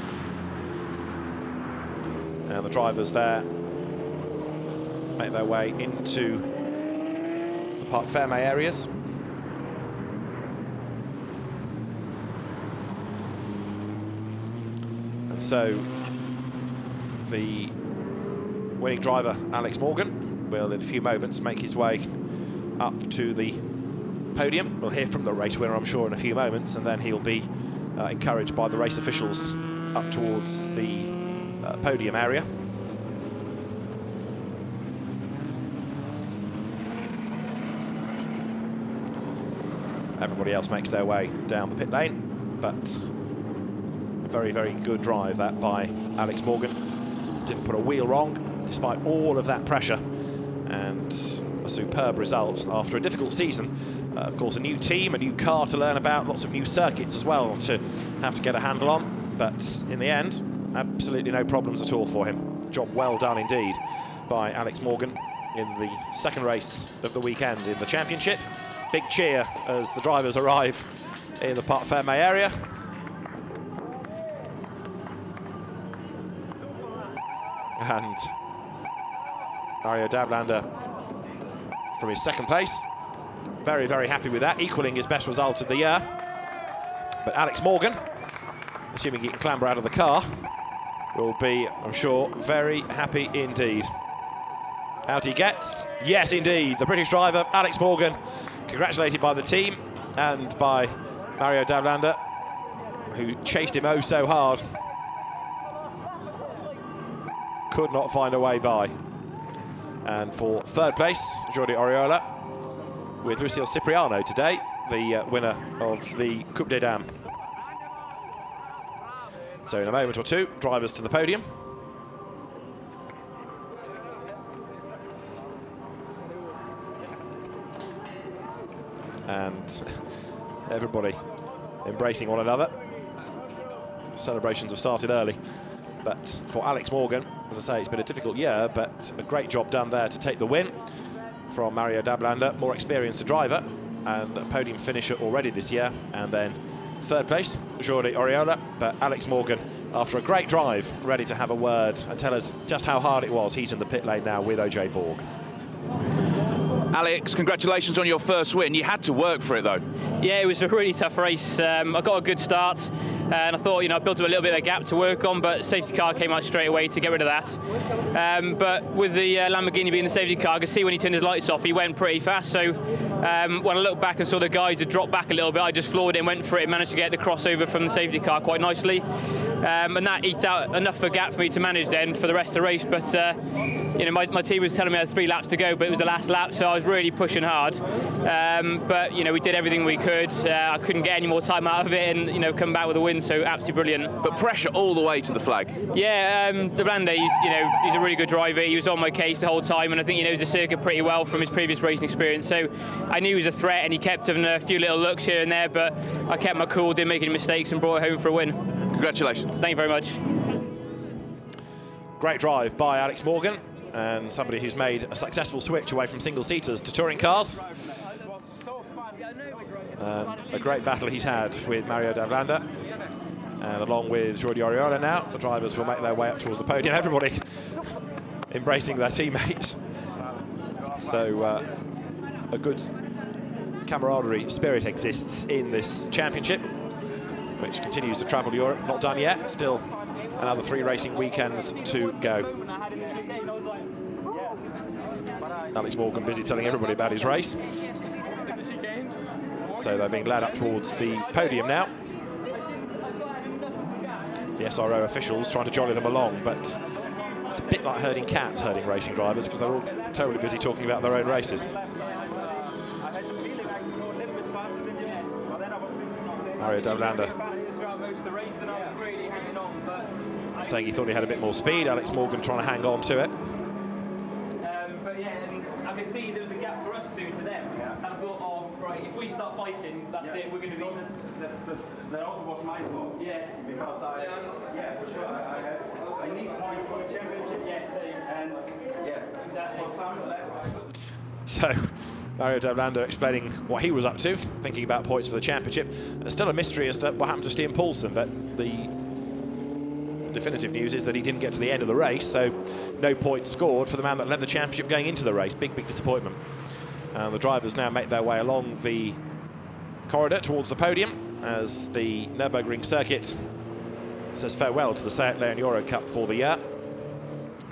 And the drivers there make their way into the Parc Fermé areas. And so the winning driver, Alex Morgan, will in a few moments make his way up to the podium. We'll hear from the race winner, I'm sure, in a few moments, and then he'll be encouraged by the race officials up towards the podium area. Everybody else makes their way down the pit lane, but a very, very good drive that by Alex Morgan. Didn't put a wheel wrong, despite all of that pressure, and a superb result after a difficult season. Of course, a new team, a new car to learn about, lots of new circuits as well to have to get a handle on. But in the end, absolutely no problems at all for him. Job well done indeed by Alex Morgan in the second race of the weekend in the championship. Big cheer as the drivers arrive in the Parc Fermé area. And Mario Dablanda from his second place. Very, very happy with that, equaling his best result of the year. But Alex Morgan, assuming he can clamber out of the car, will be, I'm sure, very happy indeed. Out he gets. Yes, indeed. The British driver, Alex Morgan, congratulated by the team and by Mario Dablanda. who chased him oh so hard. Could not find a way by. And for third place, Jordi Oriola, with Lucille Cipriano today, the winner of the Coupe des Dames. So in a moment or two, drivers to the podium. And everybody embracing one another. Celebrations have started early. But for Alex Morgan, as I say, it's been a difficult year, but a great job done there to take the win from Mario Dablander, more experienced driver, and a podium finisher already this year. And then third place, Jordi Oriola, but Alex Morgan, after a great drive, ready to have a word and tell us just how hard it was. He's in the pit lane now with OJ Borg. Alex, congratulations on your first win. You had to work for it, though. Yeah, it was a really tough race. I got a good start, and I thought, I built up a little bit of a gap to work on, but safety car came out straight away to get rid of that. But with the Lamborghini being the safety car, I could see when he turned his lights off, he went pretty fast. So when I looked back and saw the guys had dropped back a little bit, I just floored it and went for it and managed to get the crossover from the safety car quite nicely. And that eked out enough of a gap for me to manage then for the rest of the race. But my team was telling me I had 3 laps to go, but it was the last lap, so I was really pushing hard. But we did everything we could. I couldn't get any more time out of it, and come back with a win. So absolutely brilliant. But pressure all the way to the flag. Yeah, Dablander, he's a really good driver. He was on my case the whole time, and I think he knows the circuit pretty well from his previous racing experience. So I knew he was a threat, and he kept having a few little looks here and there. But I kept my cool, didn't make any mistakes, and brought it home for a win. Congratulations. Thank you very much. Great drive by Alex Morgan, and somebody who's made a successful switch away from single-seaters to touring cars. A great battle he's had with Mario Dablander. And along with Jordi Oriola now, the drivers will make their way up towards the podium. Everybody embracing their teammates. So a good camaraderie spirit exists in this championship, which continues to travel Europe. Not done yet, still another 3 racing weekends to go. Alex Morgan busy telling everybody about his race. So they're being led up towards the podium now. The SRO officials trying to jolly them along, but it's a bit like herding cats, herding racing drivers, because they're all terribly busy talking about their own races. Mario Dablander saying he thought he had a bit more speed. Alex Morgan trying to hang on to it. But yeah, and I could see there was a gap for us two to them. And I thought, oh, right, if we start fighting, that's it, we're going to be... That also was my fault. Yeah. Because for sure, I need points for the championship. Yeah, same. And exactly. For some So Mario Dablander explaining what he was up to, thinking about points for the championship. Still a mystery as to what happened to Stian Poulsen, but the definitive news is that he didn't get to the end of the race, so no points scored for the man that led the championship going into the race. Big disappointment. And the drivers now make their way along the corridor towards the podium as the Nürburgring circuit says farewell to the Seat Leon Eurocup for the year.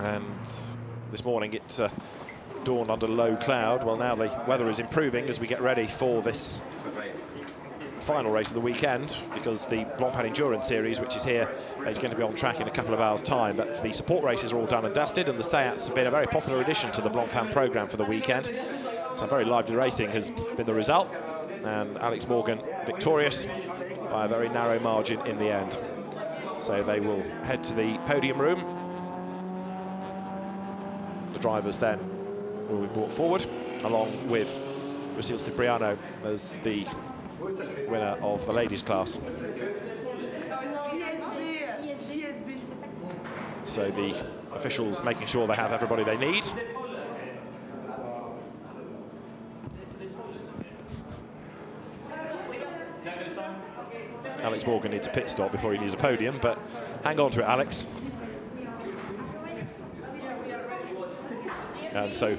And this morning it dawned under low cloud. Well, now the weather is improving as we get ready for this final race of the weekend, because the Blancpain Endurance Series, which is here, is going to be on track in a couple of hours' time. But the support races are all done and dusted, and the Seats have been a very popular addition to the Blancpain programme for the weekend. So very lively racing has been the result, and Alex Morgan victorious by a very narrow margin in the end. So they will head to the podium room. The drivers then will be brought forward, along with Lucille Cipriano as the winner of the ladies' class. So the officials making sure they have everybody they need. Alex Morgan needs a pit stop before he needs a podium, but hang on to it, Alex. And so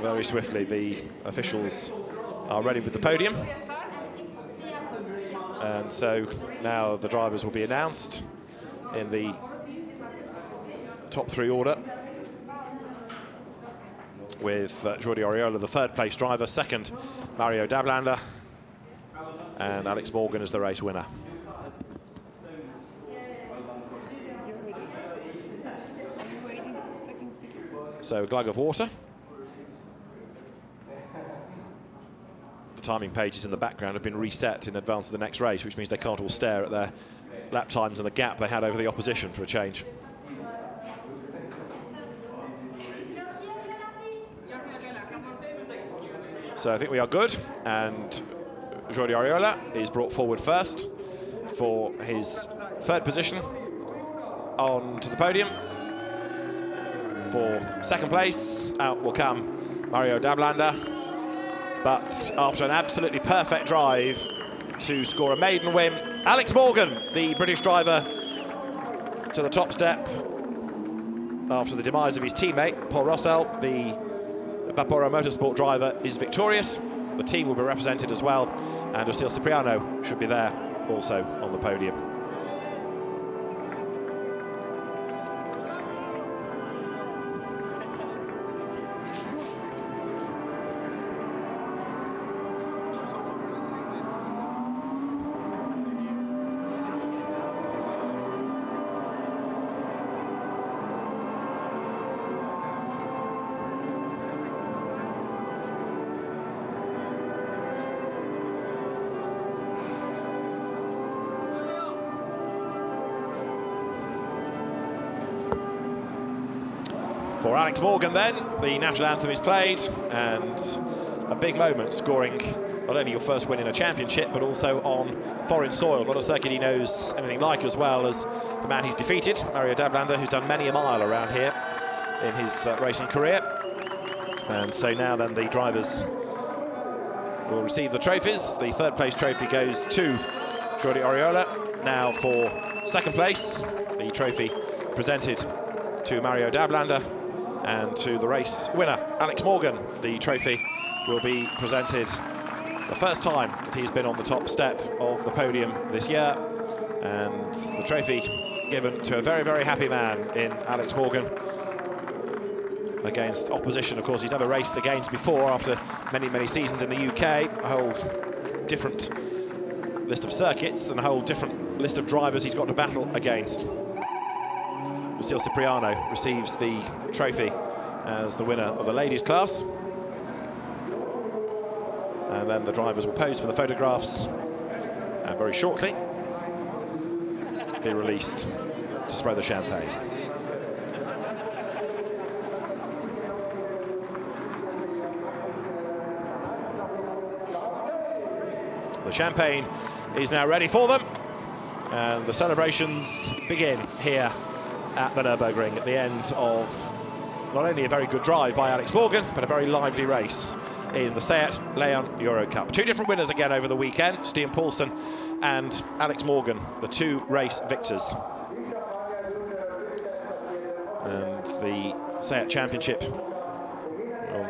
very swiftly the officials are ready with the podium. And so now the drivers will be announced in the top 3 order, with Jordi Oriola, the 3rd place driver, 2nd Mario Dablander, and Alex Morgan is the race winner. So a glug of water. The timing pages in the background have been reset in advance of the next race, which means they can't all stare at their lap times and the gap they had over the opposition for a change. So I think we are good, and Jordi Ariola is brought forward first for his third position onto the podium. For second place, out will come Mario Dablanda. But after an absolutely perfect drive to score a maiden win, Alex Morgan, the British driver, to the top step after the demise of his teammate, Paul Rossell. The Vaporo Motorsport driver is victorious. The team will be represented as well, and Osil Cipriano should be there also on the podium. For Alex Morgan then, the national anthem is played, and a big moment, scoring not only your first win in a championship, but also on foreign soil. Not a circuit he knows anything like, as well as the man he's defeated, Mario Dablanda, who's done many a mile around here in his racing career. And so now then the drivers will receive the trophies. The third place trophy goes to Jordi Ariola. Now for second place, the trophy presented to Mario Dablanda. And to the race winner, Alex Morgan, the trophy will be presented the first time that he's been on the top step of the podium this year. And the trophy given to a very, very happy man in Alex Morgan, against opposition, of course, he's never raced against before after many, many seasons in the UK. A whole different list of circuits and a whole different list of drivers he's got to battle against. Osil Cipriano receives the trophy as the winner of the ladies' class. And then the drivers will pose for the photographs and very shortly be released to spray the champagne. The champagne is now ready for them, and the celebrations begin here at the Nürburgring at the end of not only a very good drive by Alex Morgan, but a very lively race in the Seat Leon Eurocup. Two different winners again over the weekend, Stian Poulsen and Alex Morgan, the two race victors. And the Seat Championship will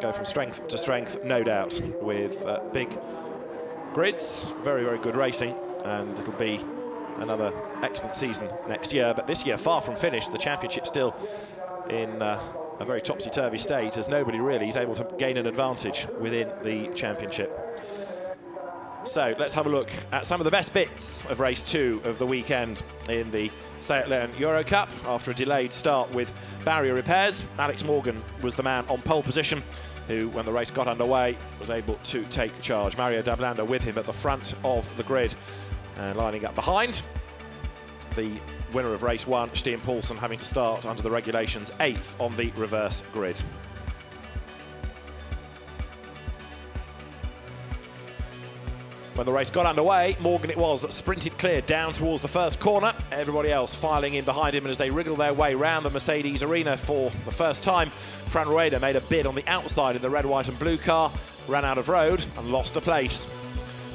go from strength to strength, no doubt, with big grids, very, very good racing, and it'll be another excellent season next year. But this year, far from finished. The championship still in a very topsy-turvy state, as nobody really is able to gain an advantage within the championship. So let's have a look at some of the best bits of race 2 of the weekend in the Seat Leon Eurocup. After a delayed start with barrier repairs, Alex Morgan was the man on pole position, who, when the race got underway, was able to take charge. Mario Dablanda with him at the front of the grid. And lining up behind, the winner of race 1, Stian Poulsen, having to start under the regulations 8th on the reverse grid. When the race got underway, Morgan it was that sprinted clear down towards the first corner. Everybody else filing in behind him, and as they wriggle their way round the Mercedes arena for the first time, Fran Rueda made a bid on the outside in the red, white and blue car, ran out of road and lost a place.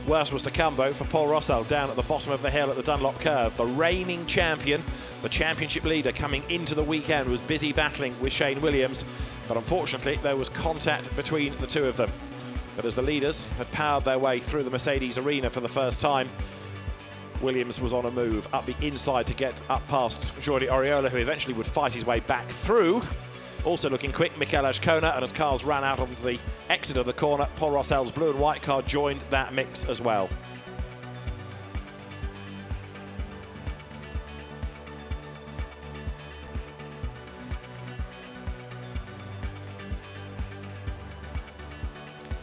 Worse was to come, though, for Paul Rossell down at the bottom of the hill at the Dunlop curve. The reigning champion, the championship leader coming into the weekend, was busy battling with Shane Williams, but unfortunately there was contact between the two of them. But as the leaders had powered their way through the Mercedes arena for the first time, Williams was on a move up the inside to get up past Jordi Ariola, who eventually would fight his way back through. Also looking quick, Mikel Ashkona, and as cars ran out onto the exit of the corner, Paul Rossell's blue and white car joined that mix as well.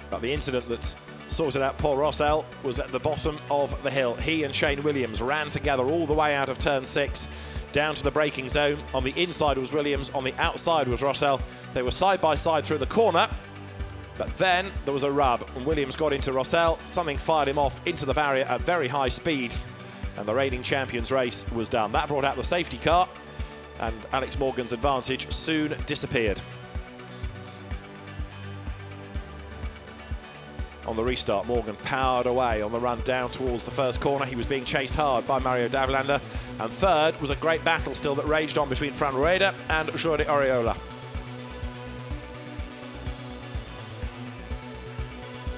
But the incident that sorted out Paul Rossell was at the bottom of the hill. He and Shane Williams ran together all the way out of turn 6 down to the braking zone. On the inside was Williams, on the outside was Rossell. They were side by side through the corner, but then there was a rub and Williams got into Rossell. Something fired him off into the barrier at very high speed, and the reigning champions race was done. That brought out the safety car, and Alex Morgan's advantage soon disappeared. On the restart, Morgan powered away on the run down towards the first corner. He was being chased hard by Mario Davlander. And third was a great battle still that raged on between Fran Rueda and Jordi Oriola.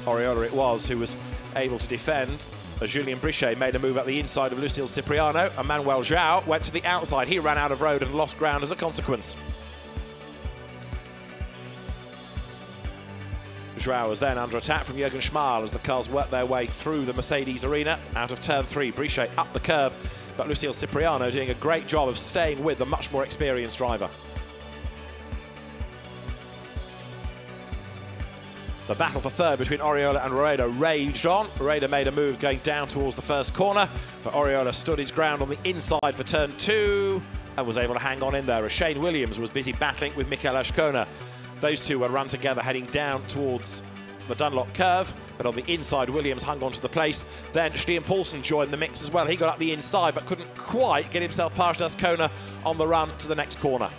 Oriola it was who was able to defend as Julien Brichet made a move at the inside of Lucille Cipriano, and Manuel João went to the outside. He ran out of road and lost ground as a consequence. João was then under attack from Jürgen Schmal as the cars worked their way through the Mercedes arena out of turn 3. Brichet up the curve, but Lucille Cipriano doing a great job of staying with the much more experienced driver. The battle for third between Oriola and Rueda raged on. Rueda made a move going down towards the first corner, but Oriola stood his ground on the inside for turn 2 and was able to hang on in there as Shane Williams was busy battling with Mikel Ashkona. Those two were run together heading down towards the Dunlop curve, but on the inside Williams hung on to the place. Then Stian Poulsen joined the mix as well. He got up the inside but couldn't quite get himself past Ashkona on the run to the next corner.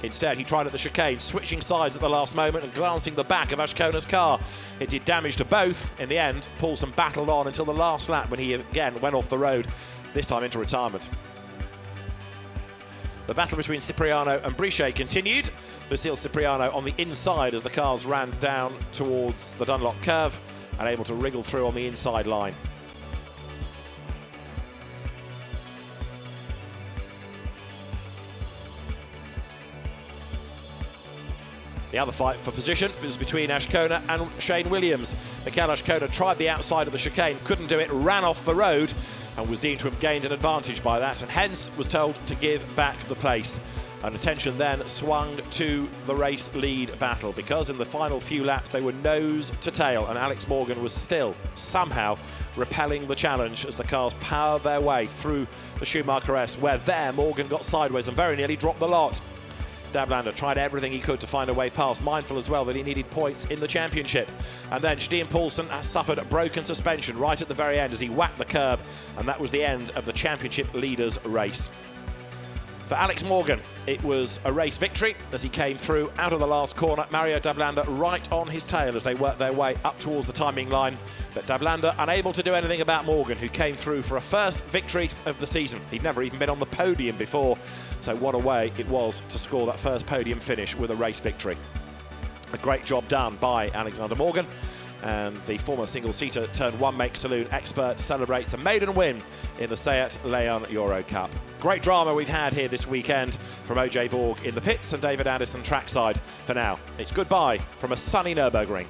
Instead, he tried at the chicane, switching sides at the last moment and glancing the back of Ashkona's car. It did damage to both. In the end, Poulsen battled on until the last lap when he again went off the road, this time into retirement. The battle between Cipriano and Brichet continued. Lucille Cipriano on the inside as the cars ran down towards the Dunlop curve and able to wriggle through on the inside line. The other fight for position was between Ashkona and Shane Williams. Mikel Ashkona tried the outside of the chicane, couldn't do it, ran off the road and was deemed to have gained an advantage by that, and hence was told to give back the place. And attention then swung to the race lead battle, because in the final few laps they were nose to tail and Alex Morgan was still somehow repelling the challenge as the cars powered their way through the Schumacher S, where there Morgan got sideways and very nearly dropped the lot. Davlander tried everything he could to find a way past, mindful as well that he needed points in the championship. And then Stian Poulsen suffered a broken suspension right at the very end as he whacked the curb, and that was the end of the championship leaders race. For Alex Morgan, it was a race victory as he came through out of the last corner. Mario Davlander right on his tail as they worked their way up towards the timing line. But Davlander unable to do anything about Morgan, who came through for a first victory of the season. He'd never even been on the podium before, so what a way it was to score that first podium finish with a race victory. A great job done by Alexander Morgan. And the former single-seater turned one-make saloon expert celebrates a maiden win in the Seat Leon Eurocup. Great drama we've had here this weekend from OJ Borg in the pits and David Anderson trackside. For now, it's goodbye from a sunny Nürburgring.